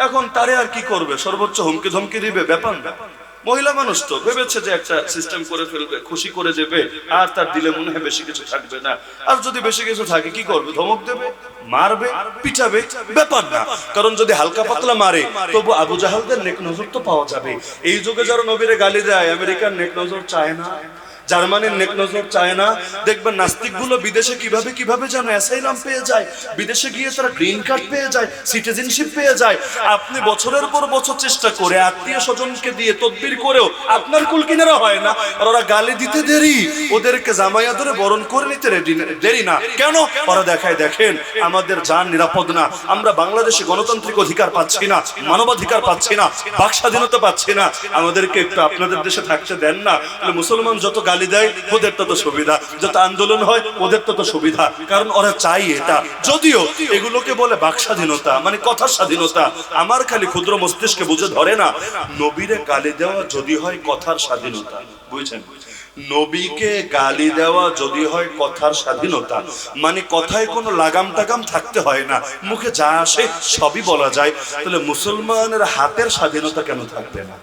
S1: এখন তারে আর কি করবে, সর্বোচ্চ হুমকি ধমকি দিবে, ব্যাপার না। মহিলা মানুষ তো ভেবেছে যে একটা সিস্টেম করে ফেলবে, খুশি করে দেবে, আর তার দিলে মনে হয় বেশি কিছু থাকবে না। আর যদি বেশি কিছু থাকে কি করবে? ধমক দেবে, মারবে, পিটাবে, ব্যাপার না। কারণ যদি হালকা পাতলা মারে তবু আবু জাহালদের নেক নজর তো পাওয়া যাবে। এই যুগে যারা নবীরে গালি দেয়, আমেরিকার নেক নজর চায় না, জার্মানির নেক নজর চায় না। দেখবেন নাস্তিকগুলো বিদেশে কিভাবে কিভাবে যেন অ্যাসাইলাম পেয়ে যায়, বিদেশে গিয়ে তারা গ্রিন কার্ড পেয়ে যায়, সিটিজেনশিপ পেয়ে যায়। আপনি বছরের পর বছর চেষ্টা করে আত্মীয় স্বজনকে দিয়ে তদবির করেও আপনার কুল কিনারা হয় না, আর ওরা গালি দিতে দেরি, ওদেরকে জামাইয়া ধরে বরণ করে নিতে দেরি না। কেন? ওরা দেখায়, দেখেন আমাদের জান নিরাপদ না, আমরা বাংলাদেশে গণতান্ত্রিক অধিকার পাচ্ছি না, মানবাধিকার পাচ্ছি না, বাক স্বাধীনতা পাচ্ছি না, আমাদেরকে একটু আপনাদের দেশে থাকতে দেন না। মুসলমান যত গালি দেয় ওদের তত সুবিধা, যত আন্দোলন হয় ওদের তত সুবিধা, কারণ ওরা চাই এটা। যদিও এগুলোকে বলে বাক স্বাধীনতা, মানে কথার স্বাধীনতা। আমার খালি ক্ষুদ্র মস্তিষ্কে বুঝে ধরে না, নবীরে গালি দেওয়া যদি হয় কথার স্বাধীনতা, বুঝছেন? নবীকে গালি দেওয়া যদি হয় কথার স্বাধীনতা, মানে কথায় কোনো লাগাম টাগাম থাকতে হয় না, মুখে যা আসে সবই বলা যায়, তাহলে মুসলমানের হাতের স্বাধীনতা কেন থাকবে না?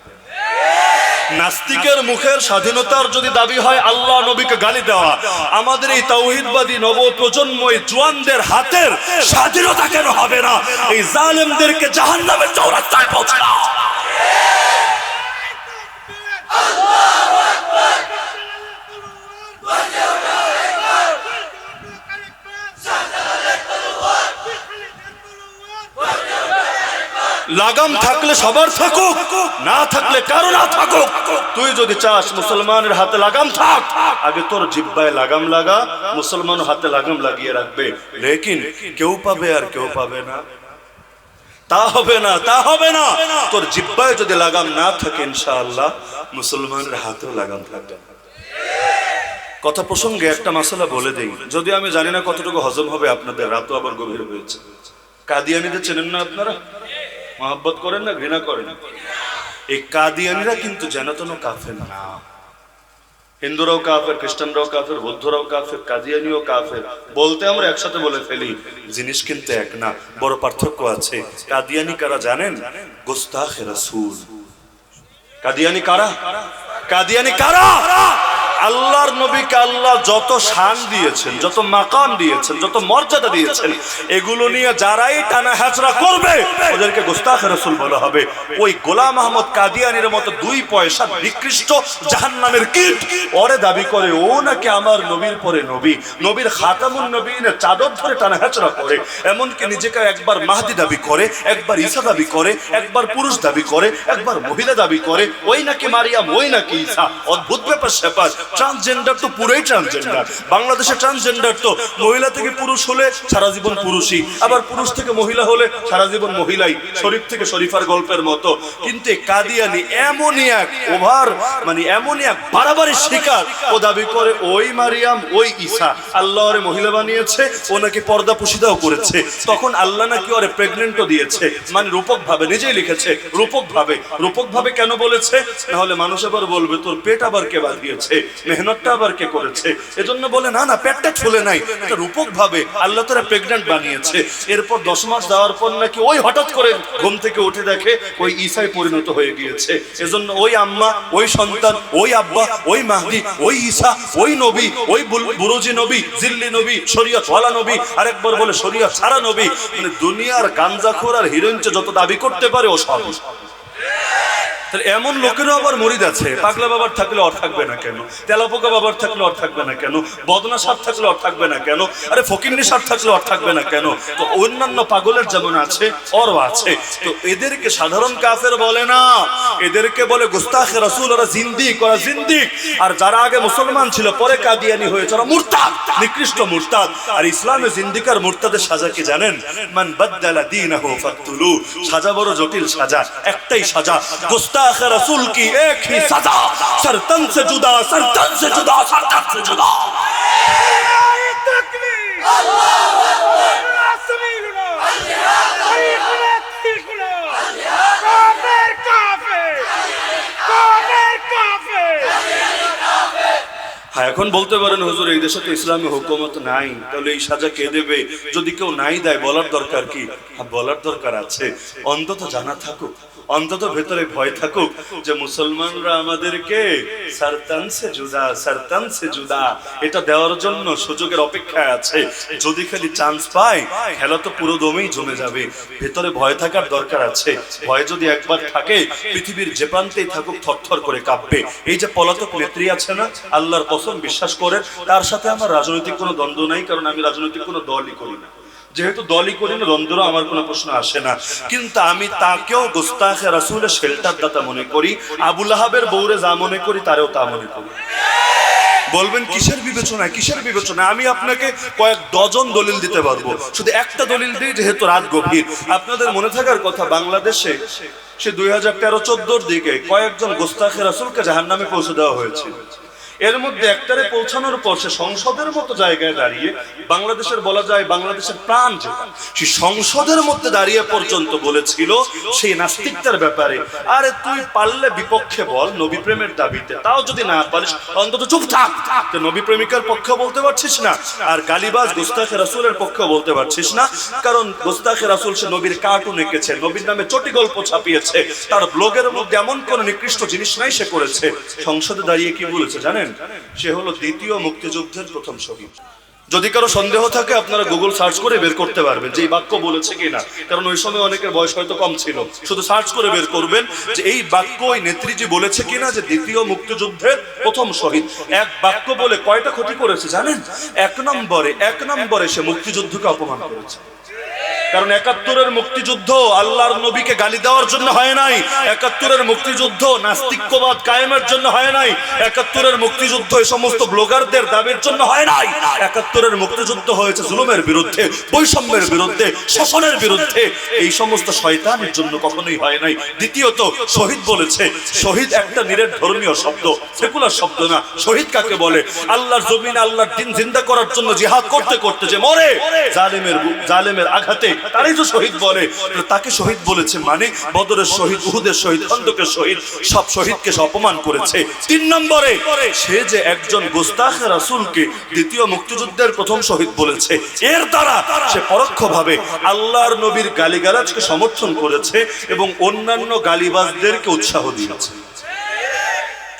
S1: নাস্তিকের মুখের স্বাধীনতার যদি দাবি হয় আল্লাহ নবীকে গালি দেওয়া, আমাদের এই তাওহীদবাদী নব প্রজন্মই জওয়ানদের হাতের স্বাধীনতা কেন হবে না? এই জালেমদেরকে জাহান্নামের চৌরাস্তায় পৌঁছে দাও। লাগাম থাকলে সবার থাকুক, না থাকলে কারো না থাকুক। তুই যদি চাস মুসলমানের হাতে লাগাম থাক, আগে তোর জিহ্বায় লাগাম লাগা, মুসলমান হাতে লাগাম লাগিয়ে রাখবে। লেকিন কেউ পাবে আর কেউ পাবে না, তা হবে না, তা হবে না। তোর জিহ্বায় যদি লাগাম না থাকে, ইনশাআল্লাহ মুসলমানের হাতেও লাগাম থাকবে। কথা প্রসঙ্গে একটা মাসালা বলে দেই, যদি আমি জানি না কতটুকু হজম হবে আপনাদের, রাতও আবার গভীর হয়েছে। কাদিয়ানীদের চেনেন না আপনারা? মহব্বত করেন না ঘৃণা করেন? এই কাদিয়ানীরা কিন্তু যেন তেন কাফের না। হিন্দুরাও কাফের, খ্রিস্টানরাও কাফের, বৌদ্ধরাও কাফের, কাদিয়ানীও কাফের। বলতে আমরা একসাথে বলে ফেলি, জিনিস কিন্তু এক না, বড় পার্থক্য আছে। কাদিয়ানী কারা জানেন? গোস্তাখে রাসূল। কাদিয়ানী কারা? কাদিয়ানী কারা? আল্লাহর নবীকে আল্লাহ যত শান দিয়েছেন, যত মাকাম দিয়েছেন, যত মর্যাদা দিয়েছেন, এগুলো নিয়ে যারাই টানা হ্যাচড়া করবে ওদেরকে গোস্তাখে রাসূল বলা হবে। ওই গোলাম আহমদ কাদিয়ানীর মতো 2 পয়সা নিকৃষ্ট জাহান্নামের কীট ওরে দাবি করে ও নাকি আমার নবীর পরে নবী, নবীর খাতামুন নবীনের চাদর ধরে টানা হ্যাচড়া করে। এমনকি নিজেকে একবার মাহদি দাবি করে, একবার ঈসা দাবি করে, একবার পুরুষ দাবি করে, একবার মহিলা দাবি করে। ওই নাকি মারিয়াম, ওই নাকি ঈসা। অদ্ভুত ব্যাপার স্যাপার। ট্রান্সজেন্ডার তো পুরোই ট্রান্সজেন্ডার। বাংলাদেশে ট্রান্সজেন্ডার তো মহিলা থেকে পুরুষ হলে সারা জীবন পুরুষই, আবার পুরুষ থেকে মহিলা হলে সারা জীবন মহিলাই, শরীফ থেকে শরীফার গল্পের মতো। কিন্তু কাদিয়ানী এমনই এক ওভার, মানে এমনই এক বাড়াবাড়ি শিকার। ও দাবি করে ওই মারিয়াম, ওই ঈসা আল্লাহ ওরে মহিলা বানিয়েছে, ও নাকি পর্দা পুশিদাও করেছে। তখন আল্লাহ নাকি ওরে প্রেগনেন্টও দিয়েছে, মানে রূপক ভাবে, নিজেই লিখেছে রূপক ভাবে। রূপক ভাবে কেন বলেছে? নাহলে মানুষ আবার বলবে তোর পেট আবার কে বাঁধিয়েছে, মেহনতটা আবার কে করেছে। এজন্য বলে না না, পেটটা ফুলে নাই, এটা রূপক ভাবে আল্লাহ তারা প্রেগন্যান্ট বানিয়েছে। এরপর 10 মাস যাওয়ার পর নাকি ওই হঠাৎ করে ঘুম থেকে উঠে দেখে ওই ঈসায় পরিণত হয়ে গিয়েছে। এজন্য ওই আম্মা, ওই সন্তান, ওই আব্বা, ওই মাহদি, ওই ঈসা, ওই নবী, ওই বুরুজি নবী, জিল্লি নবী, শরীয়ত ওয়ালা নবী, আরেকবার বলে শরীয়ত ছাড়া নবী। মানে দুনিয়ার গাঞ্জাখোর আর হিরোইন যত দাবি করতে পারে ও সব। এমন লোকেরও আবার মরিদ আছে। পাগলা বাবার থাকলে অর থাকবে না কেন? তেলাপোকা বাবার থাকলে অর থাকবে না কেন? বদনা সার থাকলে অর থাকবে না কেন? আরে ফকিন্নি সার থাকলে অর থাকবে না কেন? তো অন্যান্য পাগলের যেমন আছে অরও আছে। তো এদেরকে সাধারণ কাফের বলে না, এদেরকে বলে গোস্তাখে রাসূল। ওরা জিন্দিক, ওরা জিন্দিক। আর যারা আগে মুসলমান ছিল পরে কাদিয়ানি হয়েছে ওরা মুরতাদ, নিকৃষ্ট মুরতাদ। আর ইসলামে জিন্দিক আর মুরতাদের সাজা কি জানেন? মান বাদদালা দীনাহু ফাকতুলু। সাজা বড় জটিল সাজা, একটাই সাজা। গোস্তাখে রাসূল কি এক হি সাজা, সরতন সে জুদা, সরতন সে জুদা, সরতন সে জুদা। আল্লাহু আকবার। রাসূলুল্লাহ কাফের কাফের কাফের কাফের। হ্যাঁ, এখন বলতে পারেন হুজুর এই দেশে তো ইসলামী হুকুমত নাই, তাহলে এই সাজা কে দেবে? যদি কেউ নাই দেয় বলার দরকার কি? বলার দরকার আছে। অন্তত জানা থাকুক, অন্তত ভেতরে ভয় থাকুক যে মুসলমানরা আমাদেরকে সরতন সে জুদা, সরতন সে জুদা এটা দেওয়ার জন্য সুযোগের অপেক্ষায় আছে। যদি খালি চান্স পায় খেলা তো পুরো দমেই জমে যাবে। ভেতরে ভয় থাকার দরকার আছে। ভয় যদি একবার থাকে পৃথিবীর যে প্রান্তেই থাকুক থরথর করে কাঁপবে। এই যে পলাতক নেত্রী আছে না, আল্লাহর কসম বিশ্বাস করেন তার সাথে আমার রাজনৈতিক কোনো দ্বন্দ্ব নাই, কারণ আমি রাজনৈতিক কোনো দলই করি না। যেহেতু দলই করি না, দ্বন্দ্ব আমার কোনো প্রশ্ন আসে না। কিন্তু আমি তাকেও গোস্তাখে রাসূলের শেল্টার দাতা মনে করি। আবু লাহাবের বউরে যা মনে করি তারেও তা মনে করি। বলবেন কিসের বিবেচনা, কিসের বিবেচনা? আমি আপনাকে কয়েক ডজন দলিল দিতে পারবো। শুধু একটা দলিল দিই, যেহেতু রাত গভীর। আপনাদের মনে থাকার কথা, বাংলাদেশে সে 2013-14 দিকে কয়েকজন গোস্তাখে রাসূলকে জাহান্নামে পৌঁছে দেওয়া হয়েছিল। এর মধ্যে একটারে পৌঁছানোর পর সে সংসদের মতো জায়গায় দাঁড়িয়ে, বাংলাদেশের বলা যায় বাংলাদেশের প্রাণ যেটা, সেই সংসদের মধ্যে দাঁড়িয়ে পর্যন্ত বলেছিল সেই নাস্তিকতার ব্যাপারে, আরে তুই পারলে বিপক্ষে বল নবী প্রেমের দাবিতে, তাও যদি না পারিস অন্তত চুপ থাক। তো নবী প্রেমিকার পক্ষে বলতে পারছিস না, আর গালিবাজ গোস্তাখে রাসূলের পক্ষে বলতে পারছিস না, কারণ গোস্তাখে রাসূল সে নবীর কার্টুন এঁকেছে, নবীর নামে চটি গল্প ছাপিয়েছে, তার ব্লগের মধ্যে এমন কোন নিকৃষ্ট জিনিস নাই সে করেছে। সংসদে দাঁড়িয়ে কি বলেছে জানেন? সে হলো দ্বিতীয় মুক্তিযুদ্ধের প্রথম শহীদ। যদি কারো সন্দেহ থাকে আপনারা গুগল সার্চ করে বের করতে পারবেন যে এই বাক্য বলেছে কিনা, কারণ ওই সময় অনেকের বয়স হয়তো কম ছিল। শুধু সার্চ করে বের করবেন যে এই বাক্য ওই নেত্রীজি বলেছে কিনা যে দ্বিতীয় মুক্তিযুদ্ধের প্রথম শহীদ। এক বাক্য বলে কয়টা ক্ষতি করেছে জানেন? এক নম্বরে সে মুক্তিযুদ্ধকে অপমান করেছে। কারণ ৭১-এর মুক্তিযুদ্ধ আল্লাহর নবীকে গালি দেওয়ার জন্য হয় নাই, ৭১-এর মুক্তিযুদ্ধ নাস্তিক্যবাদ কায়েমের জন্য হয় নাই, ৭১-এর মুক্তিযুদ্ধ এই সমস্ত ব্লগারদের দাবির জন্য হয় নাই, ৭১-এর মুক্তিযুদ্ধ হয়েছে জুলুমের বিরুদ্ধে, বৈষম্যের বিরুদ্ধে, শোষণের বিরুদ্ধে। এই সমস্ত শয়তানের জন্য কখনোই হয় নাই। দ্বিতীয়ত, শহীদ বলেছে, শহীদ একটা নিরেট ধর্মীয় শব্দ, সেকুলার শব্দ না। শহীদ কাকে বলে? আল্লাহর জমিনে আল্লাহর দ্বীন জিন্দা করার জন্য জিহাদ করতে করতে যে মরে, জালেমের আঘাতে, তারই তো শহীদ বলে। তাকে শহীদ বলেছে মানে বদরের শহীদ, উহুদের শহীদ, খন্দকের শহীদ, সব শহীদকে সে অপমান করেছে। ৩ নম্বরে, সে যে একজন গোস্তাখ রাসূলকে দ্বিতীয় মুক্তিযুদ্ধের প্রথম শহীদ বলেছে, এর দ্বারা সে পরোক্ষভাবে আল্লাহর নবীর গালিগালাজকে সমর্থন করেছে এবং অন্যান্য গালিবাজদেরকে উৎসাহ দিয়েছে।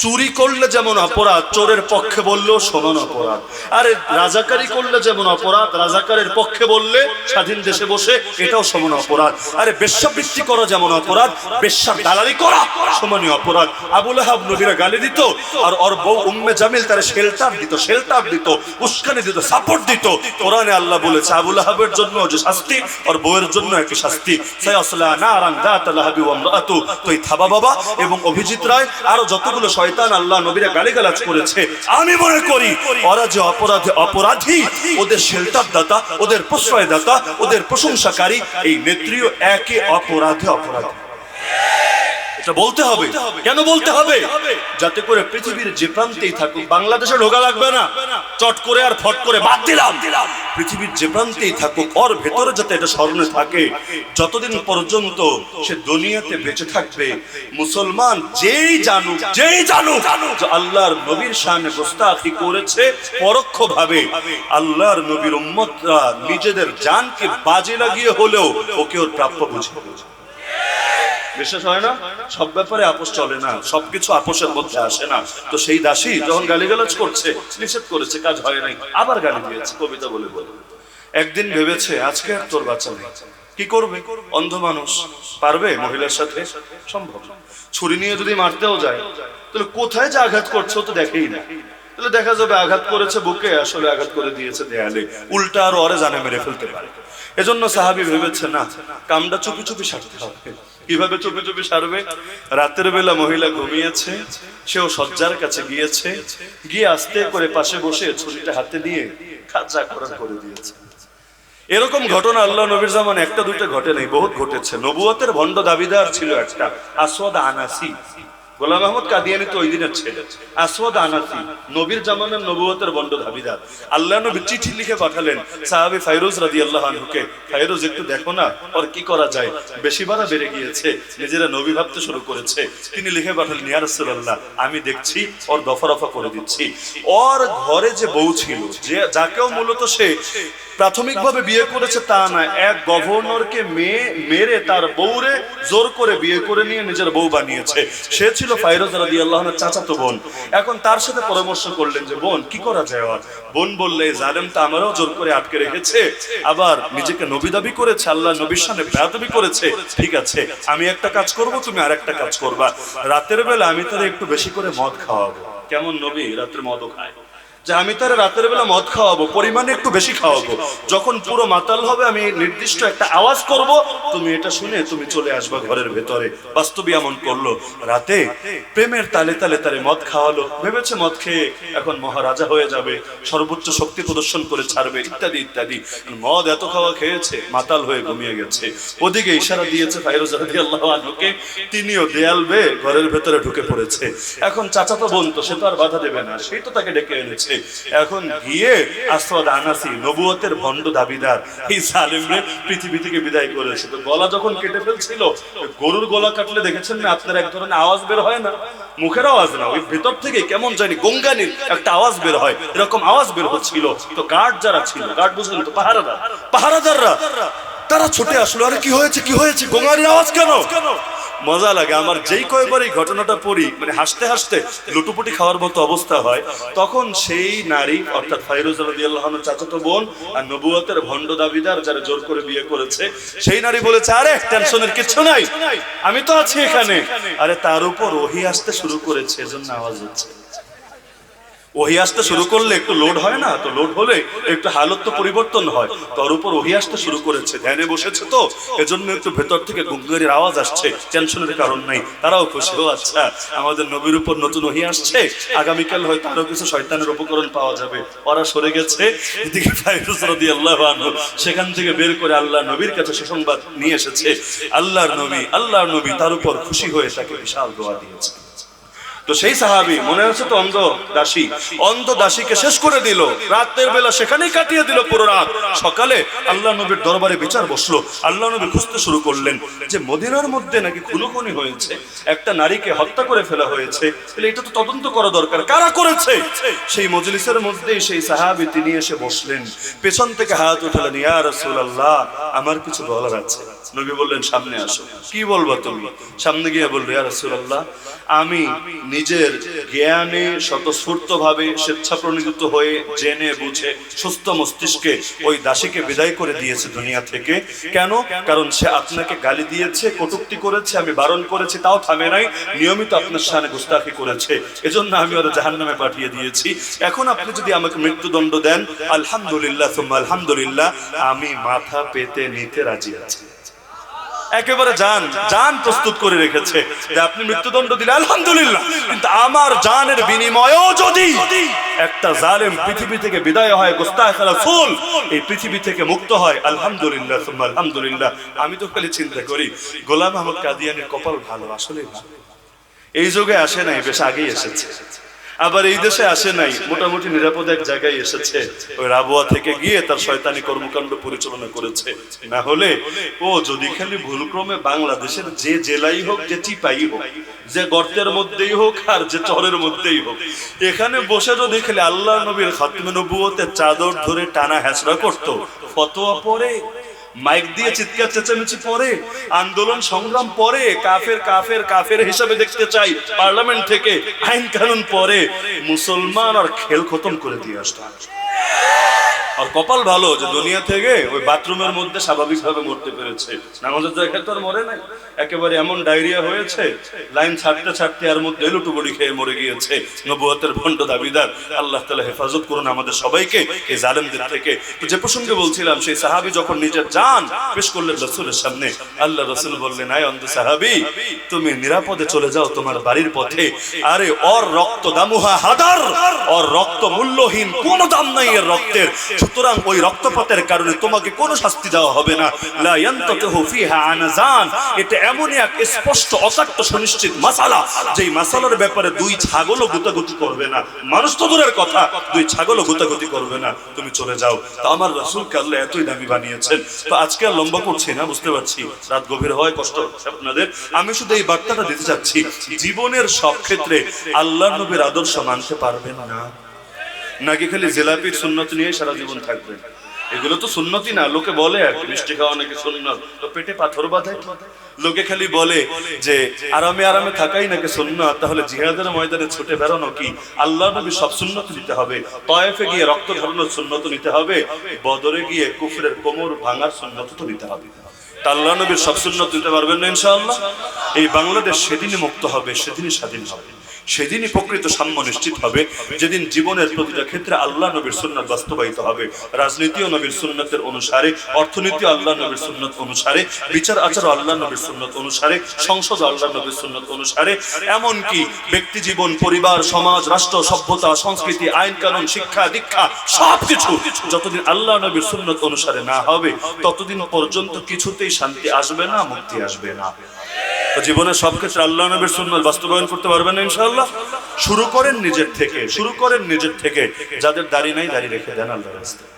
S1: চুরি করলে যেমন অপরাধ, চোরের পক্ষে বললেও সমান অপরাধ। আরে রাজাকারি করলে যেমন অপরাধ, রাজাকারের পক্ষে বললে স্বাধীন দেশে বসে এটাও সমান অপরাধ। আরে বেশ্যাবৃত্তি করা যেমন অপরাধ, বেশ্যার দালালি করা সমানই অপরাধ। আবু লাহাব নবীরা গালি দিত, আর ওর বউ উম্মে জামিল তার শেল্টার দিত, উস্কানি দিত, সাপোর্ট দিত। কোরআনে আল্লাহ বলেছে আবু লাহাবের জন্য যে শাস্তি, ওর বউয়ের জন্য একই শাস্তি। সায়াসলা নারান যাতা লাহাবি ওয়া ইমরাতু। তো এই থাবা বাবা এবং অভিজিৎ রায় আরো যতগুলো শয়তান আল্লাহ নবীরা গালিগালাজ করেছে, আমি মনে করি ওরা যে অপরাধী, ওদের শেল্টার দাতা, ওদের প্রশ্রয় দাতা, ওদের প্রশংসাকারী এই নেত্রীও একে অপরাধী। এটা বলতে হবে। কেন বলতে হবে? যাতে করে পৃথিবীর যে প্রান্তেই থাকুক, বাংলাদেশে ঢোকা লাগবে না, চট করে আর ফট করে বাদ দিলাম। পৃথিবীর যে প্রান্তেই থাকুক, ওর ভেতরে যাতে এটা স্মরণে থাকে, যতদিন পর্যন্ত সে দুনিয়াতে বেঁচে থাকবে, মুসলমান যেই জানুক যে আল্লাহর নবীর শানে গোস্তাখি করেছে, পরোক্ষভাবে আল্লাহর নবীর উম্মতরা নিজেদের জানকে বাজে লাগিয়ে হলেও ওকে ওর প্রাপ্য বুঝে। বিশ্বাস হয় না? সব ব্যাপারে আপোষ চলে না, সবকিছু আপোষের মধ্যে আসে না। তো সেই দাসী যখন গালিগালাজ করছে, নিষেধ করেছে, কাজ হয় নাই, আবার গালি দিয়েছে, কবিতা বলে বলে। একদিন ভেবেছে আজকে আর তোর বাঁচা নেই, কি করবে? অন্ধ মানুষ পারবে মহিলার সাথে? সম্ভব না। ছুরি নিয়ে যদি মারতেও যায়, তাহলে কোথায় যে আঘাত করছে ও তো দেখেই না। তাহলে দেখা যাবে আঘাত করেছে বুকে, আসলে আঘাত করে দিয়েছে দেয়ালে, উল্টা আর ওরে জানে মেরে ফেলতে পারে। এজন্য সাহাবী ভেবেছে না, কামটা চুপি চুপি সারতে হবে। কিভাবে চুপি চুপি সারবে? রাতের বেলা মহিলা ঘুমিয়েছে, সেও শয্যার কাছে গিয়েছে, গিয়ে আস্তে করে পাশে বসে ছুরিটা হাতে নিয়ে খাজা করে দিয়েছে। এরকম ঘটনা আল্লাহ নবীর জামানে একটা দুইটা ঘটে নাই, বহুত ঘটেছে। নবুয়তের ভণ্ড দাবিদার ছিল একটা, আসওয়াদ আনাসি। গোলাম আহমদ কাদিয়ানী তো ওই দিনের ছেলে। আসওয়াদ আনাসি নবীর জামানার নবুয়তের ভণ্ড দাবিদার। আল্লাহ নবী চিঠি লিখে পাঠালেন সাহাবী ফাইরুজ রাদিয়াল্লাহু আনহুকে, ফাইরুজ একটু দেখো না ওর কি করা যায়, বেশি বাড়া বেড়ে গিয়েছে, নিজেরা নবী ভাবতে শুরু করেছে। তিনি লিখে পাঠালেন, ইয়া রাসূলুল্লাহ, আমি দেখছি ওর দফা রফা করে দিচ্ছি। ওর ঘরে যে বউ ছিল, যে যাকেও মূলত সে প্রাথমিকভাবে বিয়ে করেছে তা না, এক গভর্নরকে মেরে তার বউরে জোর করে বিয়ে করে নিয়ে নিজের বউ বানিয়েছে। সে ছিল ফাইরুজ রাদিয়াল্লাহু আনহুর চাচাতো বোন। এখন তার সাথে পরামর্শ করলেন যে বোন কি করা যায়। বোন বললে, জালেম তো আমারও জোর করে আটকে রেখেছে, আবার নিজেকে নবী দাবি করেছে, আল্লাহ নবীর সামনে বেয়াদবি করেছে। ঠিক আছে, আমি একটা কাজ করব, তুমি আর একটা কাজ করবা। রাতের বেলা আমি তারে একটু বেশি করে মদ খাওয়াবো। কেমন নবী রাতের মদও খায়, যে আমি তার রাতের বেলা মদ খাওয়াবো, পরিমাণে একটু বেশি খাওয়াবো। যখন পুরো মাতাল হবে আমি নির্দিষ্ট একটা আওয়াজ করব, তুমি এটা শুনে তুমি চলে আসবা ঘরের ভেতরে। বাস্তবে এমন করলো। রাতে প্রেমের তালে তালে তারে মদ খাওয়ালো, ভেবেছে মদ খেয়ে এখন মহারাজা হয়ে যাবে, সর্বোচ্চ শক্তি প্রদর্শন করে ছাড়বে, ইত্যাদি ইত্যাদি। মদ এত খাওয়া খেয়েছে, মাতাল হয়ে ঘুমিয়ে গেছে। ওদিকে ইশারা দিয়েছে ফাইরুজ রাদিয়াল্লাহু আনহুকে, তিনিও দেয়াল বেয়ে ঘরের ভেতরে ঢুকে পড়েছে। এখন চাচাতো বোন তো, সে তো আর বাধা দেবে না, সেই তো তাকে ডেকে এনেছে। এখন গিয়ে আসওয়াদ আনাসি নবুয়তের ভণ্ড দাবিদার এই জালেমকে পৃথিবী থেকে বিদায় করেছে। তো গলা যখন কেটে ফেলছিল, গরুর গলা কাটলে দেখেছেন না আপনার এক ধরনের আওয়াজ বের হয় না, মুখের আওয়াজ না, ওই ভেতর থেকে কেমন জানি গঙ্গানির একটা আওয়াজ বের হয়, এরকম আওয়াজ বের হচ্ছিল। তো গার্ড যারা ছিল, গার্ড বুঝলেন তো, পাহারাদাররা তারা ছুটে আসলো। আরে কি হয়েছে, কি হয়েছে, গঙ্গানির আওয়াজ কেন? মজা লাগে আমার, যেই কয়েকবার এই ঘটনাটা পড়ি, মানে হাসতে হাসতে লুটুপুটি খাওয়ার মতো অবস্থা হয়। তখন সেই নারী, অর্থাৎ ফাইরুজ রাদিয়াল্লাহু আনহু চাচাতো বোন আর নবুয়তের ভণ্ড দাবিদার যারা জোর করে বিয়ে করেছে, সেই নারী বলেছে, আরে টেনশনের কিছু নাই, আমি তো আছি এখানে। আরে তার উপর ওহী আসতে শুরু করেছে, এজন্য আওয়াজ হচ্ছে। ওহি আসতে শুরু করলে একটু লোড হয় না, তো লোড হলে একটু হালত তো পরিবর্তন হয়। তার উপর ওহি আসতে শুরু করেছে, ধ্যানে বসেছে, তো এজন্য একটু ভেতর থেকে গুঙ্গারির আওয়াজ আসছে, টেনশনের কারণ নাই, তারাও খুশি। ও আচ্ছা, আমাদের নবীর উপর নতুন ওহি আসছে, আগামীকাল হয়তো আরো কিছু শয়তানের উপকরণ পাওয়া যাবে। ওরা সরে গেছে, এদিকে ফাইরুজ রাদিয়াল্লাহু আনহু সেখান থেকে বের করে আল্লাহ নবীর কাছে সুসংবাদ নিয়ে এসেছে। আল্লাহর নবী তার উপর খুশি হয়ে তাকে বিশাল দোয়া দিয়েছে। তো সেই সাহাবী মনে আছে তো, অন্ধ দাসীকে শেষ করে দিল, রাতের বেলা সেখানেই কাটিয়ে দিল পুরো রাত। সকালে আল্লাহ নবীর দরবারে বিচার বসলো। আল্লাহ নবী খুঁজতে শুরু করলেন যে মদিনার মধ্যে নাকি খুনোখুনি হয়েছে, একটা নারীকে হত্যা করে ফেলা হয়েছে, তাহলে এটা তো তদন্ত করা দরকার, কারা করেছে। সেই মজলিসের মধ্যেই সেই সাহাবী তিনি এসে বসলেন, পেছন থেকে হাত উঠালেন, ইয়া রাসূলুল্লাহ, আমার কিছু বলার আছে। নবী বললেন, সামনে আসো। কি বলবো তুমি? সামনে গিয়ে বললো, ইয়া রাসূলুল্লাহ, আমি নিজের জ্ঞানে স্বতঃস্ফূর্তভাবে স্বেচ্ছাপ্রণোদিত হয়ে জেনে বুঝে সুস্থ মস্তিষ্কে ওই দাসীকে বিদায় করে দিয়েছে দুনিয়া থেকে। কেন? কারণ সে আপনাকে গালি দিয়েছে, কটূক্তি করেছে, আমি বারণ করেছি তাও থামে নাই, নিয়মিত আপনার শানে গুস্তাখি করেছে, এজন্য আমি ওরা জাহান্নামে পাঠিয়ে দিয়েছি। এখন আপনি যদি আমাকে মৃত্যুদণ্ড দেন, আলহামদুলিল্লাহ সুম্মা আলহামদুলিল্লাহ, আমি মাথা পেতে নিতে রাজি আছি। একেবারে জান প্রস্তুত করে রেখেছে যে আপনি মৃত্যুদণ্ড দিলে আলহামদুলিল্লাহ, কিন্তু আমার জানের বিনিময়েও যদি একটা জালেম পৃথিবী থেকে বিদায় হয়, গোস্তাখ রাসূল এই পৃথিবী থেকে মুক্ত হয়, আলহামদুলিল্লাহ সুম্মা আলহামদুলিল্লাহ। আমি তো খালি চিন্তা করি, গোলাম আহমদ কাদিয়ানির কপাল ভালো, আসলে ভালো। এই যুগে আসে নাই, বেশ আগেই এসেছে। আবার এই দেশে আসে নাই, মোটামুটি নিরাপদ এক জায়গায় এসেছে, ওই রাবুয়া থেকে গিয়ে তার শয়তানি কর্মকাণ্ড পরিচালনা করেছে। না হলে ও যদি খালি ভুলক্রমে বাংলাদেশের যে জেলাই হোক, যে চিপাই হোক, যে গর্তের মধ্যেই হোক আর যে চরের মধ্যেই হোক, এখানে বসে যদি খালি আল্লাহ নবীর খাতমে নবুয়তের চাদর ধরে টানা হেঁচড়া করতো, ফতোয়া পড়ে, মাইক দিয়ে চিৎকার চেঁচামেচি পরে, আন্দোলন সংগ্রাম পরে, কাফের হিসাবে দেখতে চাই পার্লামেন্ট থেকে, আইন কানুন পরে, মুসলমান আর খেল খতম করে দিয়ে আসতো। আর কপাল ভালো যে দুনিয়া থেকে ওই বাথরুমের মধ্যে স্বাভাবিকভাবে মরতে পেরেছে, নামাজের জায়গায় তো আর মরে নাই। একেবারে এমন ডায়রিয়া হয়েছে, লাইন ছাড়তে এর মধ্যে লুটুবুড়ি খেয়ে মরে গিয়েছে। নবুয়তের ভণ্ড দাবিদার, আল্লাহ তাআলা হেফাজত করুন আমাদের সবাইকে এই জালেমদের থেকে। তো যে প্রসঙ্গে বলছিলাম, সেই সাহাবী যখন নিজের জান পেশ করলেন রাসূলের সামনে, আল্লাহ রাসূল বললেন, আয় অন্ধ সাহাবী, তুমি নিরাপদে চলে যাও তোমার বাড়ির পথে। আরে ওর রক্ত দামুহা হাদার, ওর রক্ত মূল্যহীন, কোনো দাম নাই এর রক্তের, সুতরাং ওই রক্তপাতের কারণে তোমাকে কোনো শাস্তি দেওয়া হবে না। লা ইয়ানতাহু ফিহা আনাজান, এটা এমনই এক স্পষ্ট অকাট্য সুনিশ্চিত মাসালা, যেই মাসালার ব্যাপারে দুই ছাগলও গুতাগুতি করবে না, মানুষ তো দূরের কথা, দুই ছাগলও গুতাগুতি করবে না, তুমি চলে যাও। তো আমার রাসূলকে আল্লাহ এতই দামি বানিয়েছেন। তো আজকে আর লম্বা করছি না, বুঝতে পারছি রাত গভীর হয়, কষ্ট হচ্ছে আপনাদের। আমি শুধু এই বার্তাটা দিতে চাচ্ছি, জীবনের সব ক্ষেত্রে আল্লাহর নবীর আদর্শ মানতে পারবেন না, নাকি খালি জিলাপির সুন্নত নিয়ে সারা জীবন থাকবেন? এগুলো তো সুন্নতই না, লোকে বলে আর কি, মিষ্টি খাওয়া নাকি সুন্নত, তো পেটে পাথর বাঁধে। লোকে খালি বলে যে আরামে থাকাই নাকি সুন্নাত, তাহলে জিহাদের ময়দানে ছুটে বেরোনো কি? আল্লাহ নবী সব সুন্নত নিতে হবে, তায়েফে গিয়ে রক্ত ঝরানোর সুন্নত নিতে হবে, বদরে গিয়ে কুফরের কোমর ভাঙার সুন্নত তো নিতে হবে। আল্লাহ নবীর সব সুন্নত দিতে পারবেন না ইনশাআল্লাহ। এই বাংলাদেশ সেদিনই মুক্ত হবে, সেদিনই স্বাধীন হবে, সেদিনই প্রকৃত সাম্য নিশ্চিত হবে, যেদিন জীবনের প্রতিটা ক্ষেত্রে আল্লাহ নবীর সুন্নাত বাস্তবায়িত হবে। রাজনীতিও নবীর সুন্নাতের অনুসারে, অর্থনীতিও আল্লাহ নবীর সুন্নাত অনুসারে, বিচার আচারও আল্লাহ নবীর সুন্নাত অনুসারে, সংসদ আল্লাহ নবীর সুন্নাত অনুসারে, এমনকি ব্যক্তি জীবন, পরিবার, সমাজ, রাষ্ট্র, সভ্যতা, সংস্কৃতি, আইন কানুন, শিক্ষা দীক্ষা সবকিছু যতদিন আল্লাহ নবীর সুন্নাত অনুসারে না হবে, ততদিন পর্যন্ত কিছুতেই শান্তি আসবে না, মুক্তি আসবে না। জীবনের সব ক্ষেত্রে আল্লাহ নবীর সুন্নাত বাস্তবায়ন করতে পারবেন না ইনশাআল্লাহ। শুরু করেন নিজের থেকে, যাদের দাড়ি নাই দাড়ি রেখে দেন আল্লাহর রাস্তায়।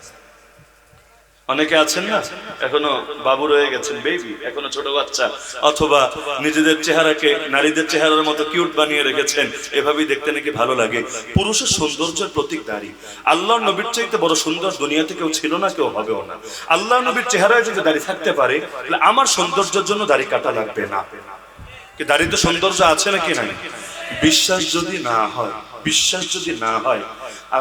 S1: অনেকে আছেন না, এখনো বাবু রয়ে গেছেন, বেবি, এখনো ছোট বাচ্চা, অথবা নিজেদের চেহারাকে নারীদের চেহারার মতো কিউট বানিয়ে রেখেছেন, এভাবেই দেখতে নাকি ভালো লাগে। পুরুষের সৌন্দর্যের প্রতীক দাড়ি। আল্লাহর নবীর চাইতে বড় সুন্দর দুনিয়াতে কেউ ছিল না, কেউ হবেও না। আল্লাহ নবীর চেহারায় যদি দাড়ি থাকতে পারে, তাহলে আমার সৌন্দর্যের জন্য দাড়ি কাটা লাগবে না। কি দাড়িতে সৌন্দর্য আছে নাকি নাই? বিশ্বাস যদি না হয়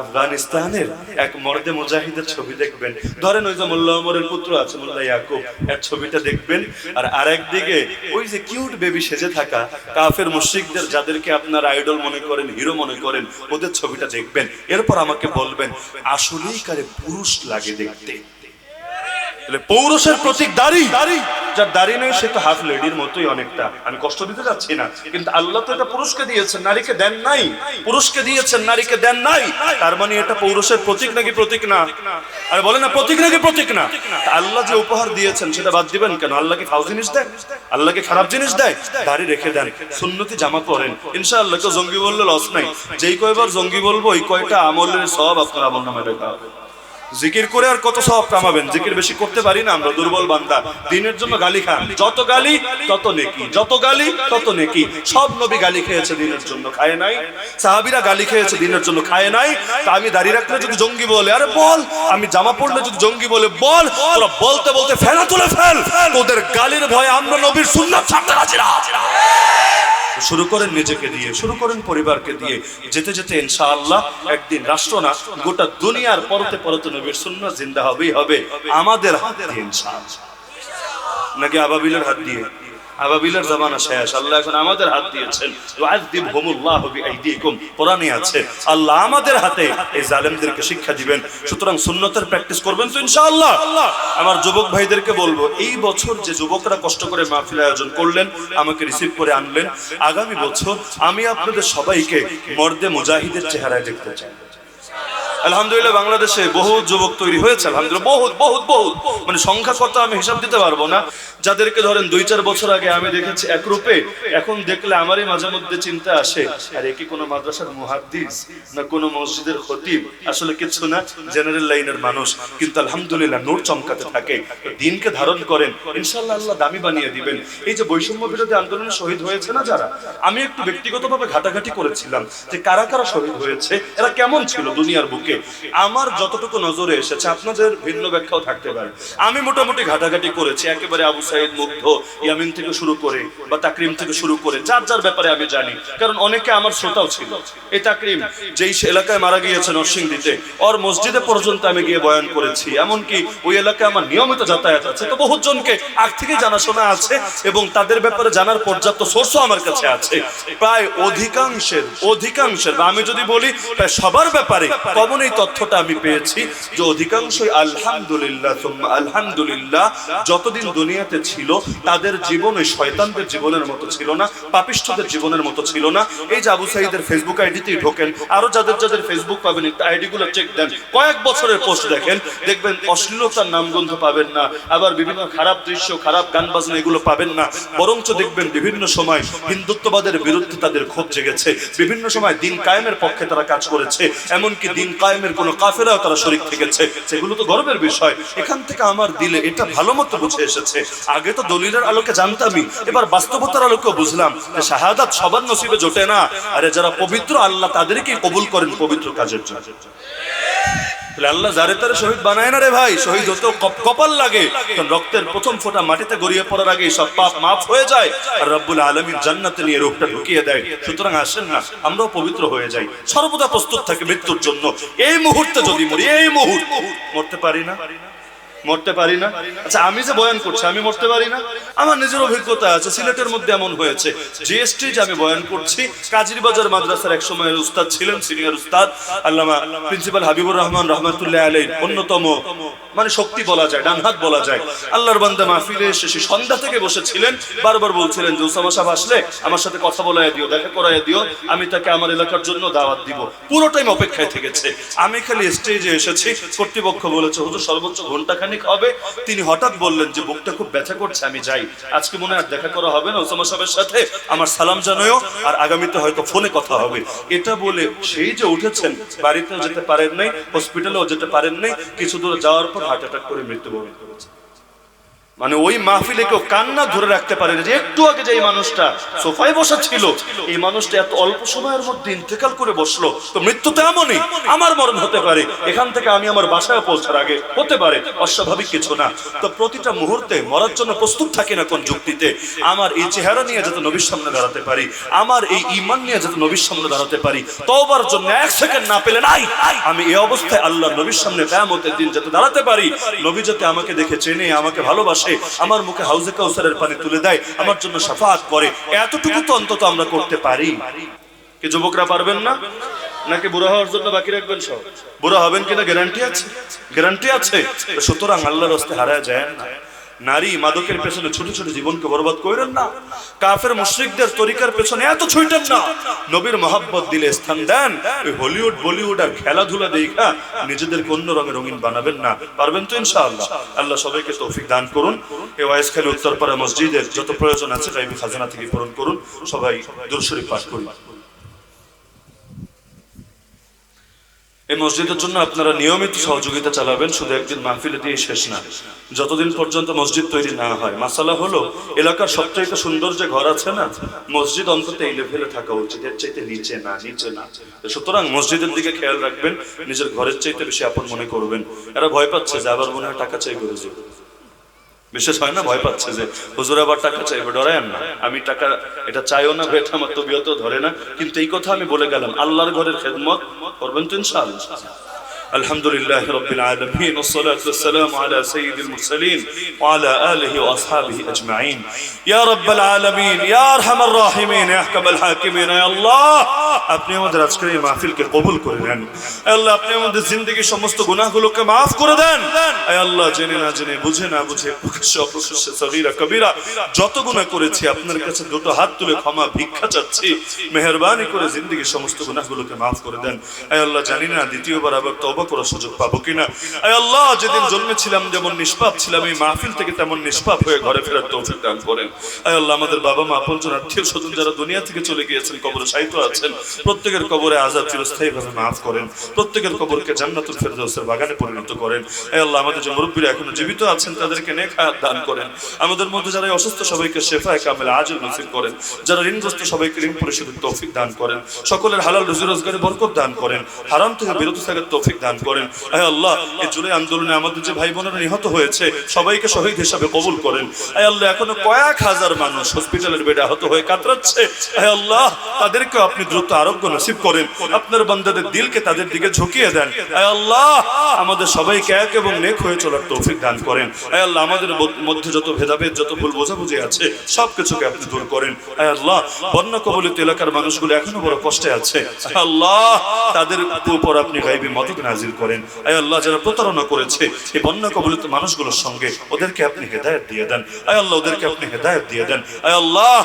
S1: আফগানিস্তানের এক মর্দে মুজাহিদের ছবি দেখবেন, ধরেন ওই যে মোল্লা ওমরের পুত্র আছে মোল্লা ইয়াকুব, এর ছবিটা দেখবেন। আর আরেকদিকে ওই যে কিউট বেবি সেজে থাকা কাফের মুশরিকদের, যাদেরকে আপনার আইডল মনে করেন, হিরো মনে করেন, ওদের ছবিটা দেখবেন। এরপর আমাকে বলবেন আসলেই কারে পুরুষ লাগে দেখতে। পৌরুষের প্রতীক দাড়ি, যার দাড়ি নেই সে তো হাফ লেডির মতোই অনেকটা। আমি কষ্ট দিতে যাচ্ছি না, কিন্তু আল্লাহ তো এটা পুরুষকে দিয়েছেন, নারীকে দেন নাই। পুরুষকে দিয়েছেন, নারীকে দেন নাই। তার মানে এটা পৌরুষের প্রতীক নাকি প্রতীক না? আরে বলেন না, প্রতীক নাকি প্রতীক না? আল্লাহ যে উপহার দিয়েছেন সেটা বাদ দিবেন কেন? আল্লাহ কি ফাউ জিনিস দেয়? আল্লাহ কি খারাপ জিনিস দেয়? দাড়ি রেখে দেন, সুন্নতি জামা পরেন, ইনশাআল্লাহ। কেউ জঙ্গি বললে লস নাই। যেই কয়বার জঙ্গি বলবো ওই কয়টা আমলের সওয়াব আপনার আমলনামায় লেখা হবে। জিকির করে আর কত সওয়াব কামাবেন? জিকির বেশি করতে পারি না আমরা, দুর্বল বান্দা। দিনের জন্য গালি খান, যত গালি তত নেকি, যত গালি তত নেকি। সব নবী গালি খেয়েছে, দিনের জন্য খায় নাই। সাহাবীরা গালি খেয়েছে, দিনের জন্য খায় নাই। তা আমি দাড়ি রাখলে যদি জঙ্গি বলে, আরে বল। আমি জামা পরলে যদি জঙ্গি বলে, বল। তোরা বলতে বলতে ফেনা তুলে ফেল। তোদের গালির ভয়ে আমরা নবীর সুন্নাত ছাড়তে রাজি না। শুরু করেন নিজেকে দিয়ে, শুরু করেন পরিবারকে দিয়ে। যেতে যেতে ইনশাআল্লাহ একদিন রাষ্ট্র না, গোটা দুনিয়ার পরতে পরতে নবীর সুন্নাত জিন্দা হবেই হবে, আমাদের হাত দিয়ে ইনশাআল্লাহ। নাকি আবাবিলের হাত দিয়ে? আবাবিলের জামানা শেষ, আল্লাহ এখন আমাদের হাত দিয়েছেন। ইউআযিবহুমুল্লাহু বিআইদিকুম, কোরআনে আছে আল্লাহ আমাদের হাতে এই জালেমদেরকে শিক্ষা দিবেন। সুতরাং সুন্নতের প্র্যাকটিস করবেন তো ইনশাআল্লাহ। আমার যুবক ভাইদেরকে বলবো, এই বছর যে যুবকরা কষ্ট করে মাহফিল আয়োজন করলেন, আমাকে রিসিভ করে আনলেন, আগামী বছর আমি আপনাদের সবাইকে মর্দে মুজাহিদের চেহারায় দেখতে চাই। আলহামদুলিল্লাহ বাংলাদেশে বহু যুবক তৈরি হয়েছে, আলহামদুলিল্লাহ, বহুত বহুত বহুত, মানে সংখ্যা কত আমি হিসাব দিতে পারবো না। যাদেরকে ধরেন 2-4 বছর আগে আমি দেখেছি এক রূপে, এখন দেখলে আমারই মাঝে মধ্যে চিন্তা আসে, আর এ কি কোনো মাদ্রাসার মুহাদ্দিস না কোনো মসজিদের খতিব? আসলে কিছু না, জেনারেল লাইনের মানুষ, কিন্তু আলহামদুলিল্লাহ নূর চমকাতে থাকে, দিনকে ধারণ করেন। ইনশাআল্লাহ আল্লাহ দামি বানিয়ে দিবেন। এই যে বৈষম্য বিরোধী আন্দোলনে শহীদ হয়েছে না যারা, আমি একটু ব্যক্তিগতভাবে ঘাটাঘাটি করেছিলাম যে কারা কারা শহীদ হয়েছে, এরা কেমন ছিল দুনিয়ার বুকে। আমার যতটুকু নজরে এসেছে, আপনাদের ভিন্ন ব্যাখ্যাও থাকতে পারে, আমি মোটামুটি ঘাটাঘাটি করেছি। একেবারে আবু সাইদ, মুগ্ধ, ইয়ামিন থেকে শুরু করে বা তাকরিম থেকে শুরু করে যার যার ব্যাপারে আমি জানি, কারণ অনেকে আমার শ্রোতাও ছিল। এই তাকরিম যেই এলাকায় মারা গিয়েছে নরসিংদীতে, ওর মসজিদে পর্যন্ত আমি গিয়ে বয়ান করেছি। এমনকি ওই এলাকায় আমার নিয়মিত যাতায়াত আছে, তো বহুত জনকে আগ থেকে জানাশোনা আছে এবং তাদের ব্যাপারে জানার পর্যাপ্ত সোর্সও আমার কাছে আছে। প্রায় অধিকাংশের বা আমি যদি বলি প্রায় সবার ব্যাপারে কমন এই তথ্যটা আমি পেয়েছি যে অধিকাংশই আলহামদুলিল্লাহ সুম্মা আলহামদুলিল্লাহ যতদিন দুনিয়াতে ছিল তাদের জীবন ওই শয়তানদের জীবনের মতো ছিল না, পাপিষ্ঠদের জীবনের মতো ছিল না। এই যে আবু সাইদের ফেসবুক আইডিতেই ঢোকেন, আরো যাদের যাদের ফেসবুক পাবেন আইডিগুলো চেক দেন, কয়েক বছরের পোস্ট দেখেন, দেখবেন অশ্লীলতার নামগন্ধ পাবেন না, আবার বিভিন্ন খারাপ দৃশ্য, খারাপ গান বাজনা এগুলো পাবেন না। বরঞ্চ দেখবেন বিভিন্ন সময় হিন্দুত্ববাদের বিরুদ্ধে তাদের ক্ষোভ জেগেছে, বিভিন্ন সময় দিন কায়েমের পক্ষে তারা কাজ করেছে, এমনকি দিন কায়েমের কোনো কাফেরাও তারা শরীক থেকেছে। সেগুলো তো গর্বের বিষয়। এখান থেকে আমার দিলে এটা ভালো মতো বুঝে এসেছে। আগে তো দলিলের আলোকে জানতামই, এবার বাস্তবতার আলোকে বুঝলাম যে শাহাদাত সবার নসিবে জোটে না, আরে যারা পবিত্র আল্লাহ তাদেরকেই কবুল করেন পবিত্র কাজের জন্য। আল্লাহ যারে তারে শহীদ বানায় না রে ভাই, শহীদ হতেও কপাল লাগে, কারণ রক্তের প্রথম ফোঁটা মাটিতে গড়িয়ে পড়ার আগে সব পাপ মাফ হয়ে যায় আর রব্বুল আলামিন জান্নাতে নিয়ে রূপটা ঢুকিয়ে দেয়। সুতরাং আসেন না আমরাও পবিত্র হয়ে যাই, সর্বদা প্রস্তুত থাকে মৃত্যুর জন্য। এই মুহূর্তে যদি মরি, এই মুহূর্তে মরতে পারি না, মরতে পারি না। আচ্ছা আমি যে বয়ান করছি আমি মরতে পারি না? আমার নিজের অভিজ্ঞতা আছে, সিলেটের মধ্যে এমন হয়েছে, জিএসটি যে আমি বয়ান করছি, কাজিরবাজার মাদ্রাসার এক সময়ের উস্তাদ ছিলেন, সিনিয়র উস্তাদ আল্লামা প্রিন্সিপাল হাবিবুর রহমান রহমাতুল্লাহ আলাইহি, অন্যতম মানে শক্তি বলা যায়, ডানহাত বলা যায়। আল্লাহর বান্দা মাহফিলে এসে সন্ধ্যা থেকে বসেছিলেন, বারবার বলছিলেন যে উসামা সাহেব আসলে আমার সাথে কথা বলায় দিও, দেখা করায় দিও, আমি তাকে আমার এলাকার জন্য দাওয়াত দিব। পুরো টাইম অপেক্ষায় থেকেছে, আমি খালি স্টেজে এসেছি, কর্তৃপক্ষ বলেছে হুজুর সর্বোচ্চ ঘন্টাখানিক হবে। তিনি হঠাৎ বললেন যে বুকটা খুব ব্যথা করছে, আমি যাই, আজকে মনে আর দেখা করা হবে না, উসামা সাহেবের সাথে আমার সালাম জানাও, আর আগামীতে হয়তো ফোনে কথা হবে। এটা বলে সেই যে উঠেছেন, বাড়িতেও যেতে পারেন নাই, হসপিটালেও যেতে পারেন নাই, কিছু দূর যাওয়ার পর হার্ট অ্যাটাক করে মৃত্যুবরণ করেছে। মানে ওই মাহফিলে কেউ কান্না ধরে রাখতে পারে না যে একটু আগে যে এই মানুষটা সোফায় বসা ছিল, এই মানুষটা এত অল্প সময়ের মধ্যে ইন্তেকাল করে বসলো। তো মৃত্যু তো এমনই, আমার মরণ হতে পারে, এখান থেকে আমি আমার বাসায় পৌঁছার আগে হতে পারে, অস্বাভাবিক কিছু না। তো প্রতিটা মুহূর্তে মরার জন্য প্রস্তুত থাকি না কোন যুক্তিতে? আমার এই চেহারা নিয়ে যাতে নবীর সামনে দাঁড়াতে পারি, আমার এই ঈমান নিয়ে যাতে নবীর সামনে দাঁড়াতে পারি, তওবার জন্য এক সেকেন্ড না পেলে নাই, আমি এই অবস্থায় আল্লাহ নবীর সামনে কিয়ামতের দিন যাতে দাঁড়াতে পারি, নবী যাতে আমাকে দেখে চেনে, আমাকে ভালোবাসে, আমার মুখে হাউজে কাউসারের পানি তুলে দেয়, আমার জন্য শাফাআত করে, এতটুকু তো অন্তত আমরা করতে পারি। কি যুবকরা পারবেন না? নাকি বুড়া হওয়ার জন্য বাকি রাখবেন সব? বুড়া হবেন কিনা গ্যারান্টি আছে? গ্যারান্টি আছে। সুতরাং আল্লাহর রাস্তায় হারায় যায় না। নারী মাদকের পেছনে ছোট ছোট জীবনকে বরবাদ করেন না। কাফের মুশরিকদের তরিকার পেছনে এত ছুটেন না। নবীর মহব্বত দিলে স্থান দেন। ওই হলিউড বলিউড আর খেলাধুলা দেখা নিজেদেরকে অন্য রঙিন বানাবেন না। পারবেন তো ইনশাআল্লাহ? আল্লাহ সবাইকে তৌফিক দান করুন। এই ওয়াইসখালী উত্তরপাড়া মসজিদের যত প্রয়োজন আছে গায়বী খাজানা থেকে পূরণ করুন। সবাই দুরূদ শরীফ পাঠ করুন। এই মসজিদের জন্য আপনারা নিয়মিত সহযোগিতা চালাবেন। শুধু একদিন মাহফিলে দিয়ে শেষ না, যতদিন পর্যন্ত মসজিদ তৈরি না হয়। মাসালা হলো, এলাকার সবচাইতে সুন্দর যে ঘর আছে না, মসজিদ অন্তত এই লেভেলে থাকা উচিত, এর চাইতে নিচে না। সুতরাং মসজিদের দিকে খেয়াল রাখবেন, নিজের ঘরের চাইতে বেশি আপন মনে করবেন। এরা ভয় পাচ্ছে যে আবার মনে হয় টাকা চাইবে হুজুর, বিশেষ হয় না, ভয় পাচ্ছে যে হুজুর আবার টাকা চাইবে। ডরায়েন না, আমি টাকা এটা চাইও না, এটা আমার তবিয়তও ধরে না, কিন্তু এই কথা আমি বলে গেলাম, আল্লাহর ঘরের খেদমত করবেন তো ইনশাআল্লাহ। আলহামদুলিল্লাহ রাব্বিল আলামিন والصلاه والسلام على سيد المرسلين وعلى اله واصحابه اجمعين يا رب العالمين يا ارحم الراحمين يا احكم الحاكمين يا الله আপনি আমাদের আজকের এই মাহফিলকে কবুল করে নেন। আল্লাহ আপনি আমাদের জিন্দেগীর সমস্ত গুনাহগুলোকে maaf করে দেন। আয় আল্লাহ, জেনে না জেনে, বুঝে না বুঝে, প্রকাশ্যে অপ্রকাশ্যে, সগীরা কবিরা যত গুনাহ করেছি আপনার কাছে দুটো হাত তুলে ক্ষমা ভিক্ষা চাচ্ছি। মেহেরবানি করে জিন্দেগীর সমস্ত গুনাহগুলোকে maaf করে দেন। আয় আল্লাহ, জানি না দ্বিতীয়বার আবার তওবা করার সুযোগ পাবো কিনা। আয় আল্লাহ, যেদিন জন্মেছিলাম যেমন নিষ্পাপ ছিলাম, এই মাহফিল থেকে তেমন নিষ্পাপ হয়ে ঘরে ফেরার তৌফিক দান করেন। আয় আল্লাহ, আমাদের বাবা মা, আপনজন, আত্মীয় স্বজন যারা দুনিয়া থেকে চলে গিয়েছেন, কবরে শায়িত আছেন, প্রত্যেকের কবরে আযাব চিরস্থায়ীভাবে maaf করেন। প্রত্যেকের কবরকে জান্নাতুল ফেরদাউসের বাগানে পরিণত করেন। আয় আল্লাহ, আমাদের যে মুরব্বিরা এখনো জীবিত আছেন তাদেরকে নেক হায়াত দান করেন। আমাদের মধ্যে যারা অসুস্থ সবাইকে শিফায়ে কামিল আজিল নসিব করেন। যারা ঋণগ্রস্ত সবাইকে ঋণ পরিশোধের তৌফিক দান করেন। সকলের হালাল রুজি রোজগারে বরকত দান করেন। হারাম থেকে বিরত থাকার তৌফিক দান করেন। আয় আল্লাহ, এই জুলাই আন্দোলনে আমাদের যে ভাই বোনেরা নিহত হয়েছে সবাইকে শহীদ হিসাবে কবুল করেন। আয় আল্লাহ, এখনো কয়েক হাজার মানুষ হসপিটালের বেডে আহত হয়ে কাতরাচ্ছে। আয় আল্লাহ, তাদেরকে আপনি দ্রুত আরোগ্য নসিব করেন। আপনার বান্দাদের দিলকে তাদের দিকে ঝুঁকিয়ে দেন। আয় আল্লাহ, আমাদের সবাইকে এক এবং নেক হয়ে চলার তৌফিক দান করেন। আয় আল্লাহ, আমাদের মধ্যে যত ভেদাভেদ, যত ভুল বোঝাবুঝি আছে সবকিছুকে আপনি দূর করেন। আয় আল্লাহ, বন্যা কবলিত এলাকার মানুষগুলো এখনো বড় কষ্টে আছে। আয় আল্লাহ, তাদের উপর আপনি গায়বী মদদ নাজিল করেন। আয় আল্লাহ, যারা প্রতারণা করেছে এই বন্যা কবলিত মানুষগুলোর সঙ্গে, ওদেরকে আপনি হেদায়েত দিয়ে দেন। আয় আল্লাহ, ওদেরকে আপনি হেদায়েত দিয়ে দেন। আয় আল্লাহ,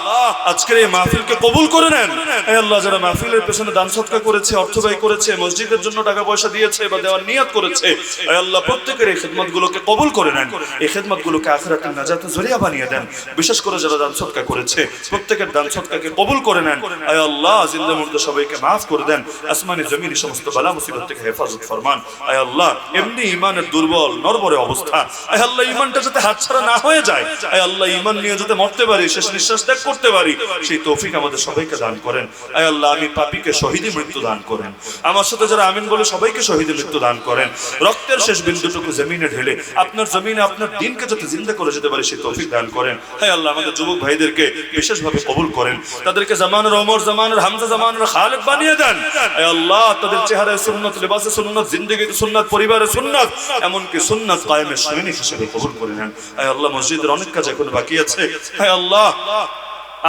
S1: আজকের এই মাহফিলকে কবুল করে নেন। আয় আল্লাহ, যারা মাহফিলের পেছনে দান সদকা করেছে, অর্থ ব্যয় করেছে, মসজিদের জন্য টাকা পয়সা দিয়েছে বা দেওয়ার নিয়ত করেছে, আয় আল্লাহ, প্রত্যেকের এই খিদমতগুলোকে কবুল করে নেন। এই খিদমতগুলোকে আখিরাতের নাজাতের জরিয়া বানিয়ে দেন। বিশেষ করে যারা দান সদকা করেছে প্রত্যেকের দান সদকাকে কবুল করে নেন। আয় আল্লাহ, জিন্দা মুর্দা সবাইকে maaf করে দেন। আসমানি জমিনি সমস্ত বালা মুসিবত থেকে হেফাজত ফরমান। আয় আল্লাহ, এমনি ঈমানের দুর্বল নরবরে অবস্থা, আয় আল্লাহ, ঈমানটা যাতে হাতছাড়া না হয়ে যায়, আয় আল্লাহ, ঈমান নিয়ে যাতে মরতে পারি, শেষ নিঃশ্বাস ত্যাগ করতে পারি, সেই তৌফিক আমাদের সবাইকে দান করেন। আয় আল্লাহ, আমি পাপীকে শহীদি মৃত্যু দান করেন। আমার সাথে যারা আমিন বলে সবাইকে শহীদি মৃত্যু দান করেন। রক্তের শেষ বিন্দুটুকু জমিনে ঢেলে আপনার জমিনে আপনার দিনকে যাতে জিন্দা করে যেতে পারি সেই তৌফিক দান করেন। আয় আল্লাহ, আমাদের যুবক ভাইদেরকে বিশেষভাবে কবুল করেন। তাদেরকে জামানের ওমর, জামানের হামজা, জামানের খালেদ বানিয়ে দেন। আয় আল্লাহ, তাদের চেহারায় সুন্নাত, লিবাসে সুন্নাত, জিন্দেগিতে সুন্নাত, পরিবারে সুন্নাত, এমনকি সুন্নাত কায়েমের সৈনিক হিসেবে কবুল করে নেন। আয় আল্লাহ, মসজিদের অনেক কাজ এখন বাকি আছে। আয় আল্লাহ,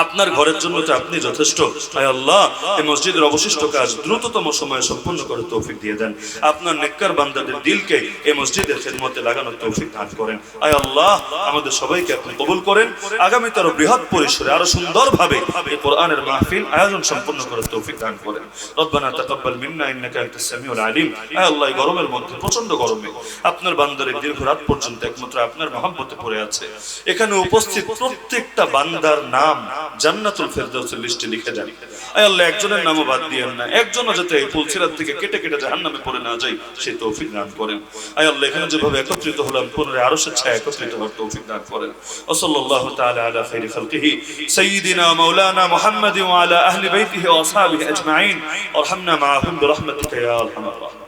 S1: আপনার ঘরের জন্য তো আপনি যথেষ্ট। আয় আল্লাহ, এই মসজিদের অবশিষ্ট কাজ দ্রুততম সময়ে সম্পূর্ণ করে তৌফিক দিয়ে দেন। আপনার নেককার বান্দাদের দিলকে এই মসজিদের খেদমতে লাগানোর তৌফিক দান করেন। আয় আল্লাহ, আমাদের সবাইকে আপনি কবুল করেন। আগামীতে আরো বৃহৎ পরিসরে, আরো সুন্দরভাবে এই কোরআনের মাহফিল আয়োজন সম্পূর্ণ করার তৌফিক দান করেন। রব্বানা তাকাব্বাল মিন্না ইন্নাকা আনতাস সামিউল আলিম। আয় আল্লাহ, এই গরমের মধ্যে, প্রচন্ড গরমে আপনার বান্দার দীর্ঘ রাত পর্যন্ত একমাত্র আপনার মহব্বতে পড়ে আছে। এখানে উপস্থিত প্রত্যেকটা বান্দার নাম জান্নাতুল ফেরদাউসের লিস্টে লিখে যান। আয় আল্লাহ, একজনের নামও বাদ দিয়েন না, একজনও যাতে এই পুলসিরাত থেকে কেটে কেটে জাহান্নামে পড়ে না যায় সেই তৌফিক দান করেন। আয় আল্লাহ, এখানে যেভাবে একত্রিত হলাম পুনরায় আরো স্বেচ্ছায় একত্রিত হওয়ার তৌফিক দান করেন। ওয়া সাল্লাল্লাহু তাআলা আলা খাইরি খালকিহি সাইয়্যিদিনা মাওলানা মুহাম্মাদ ওয়া আলা আহলি বাইতিহি ওয়া আসহাবিহি আজমাইন ওয়ারহামনা মাআহুম বিরহমাতিকা ইয়া আরহামার রাহিমিন।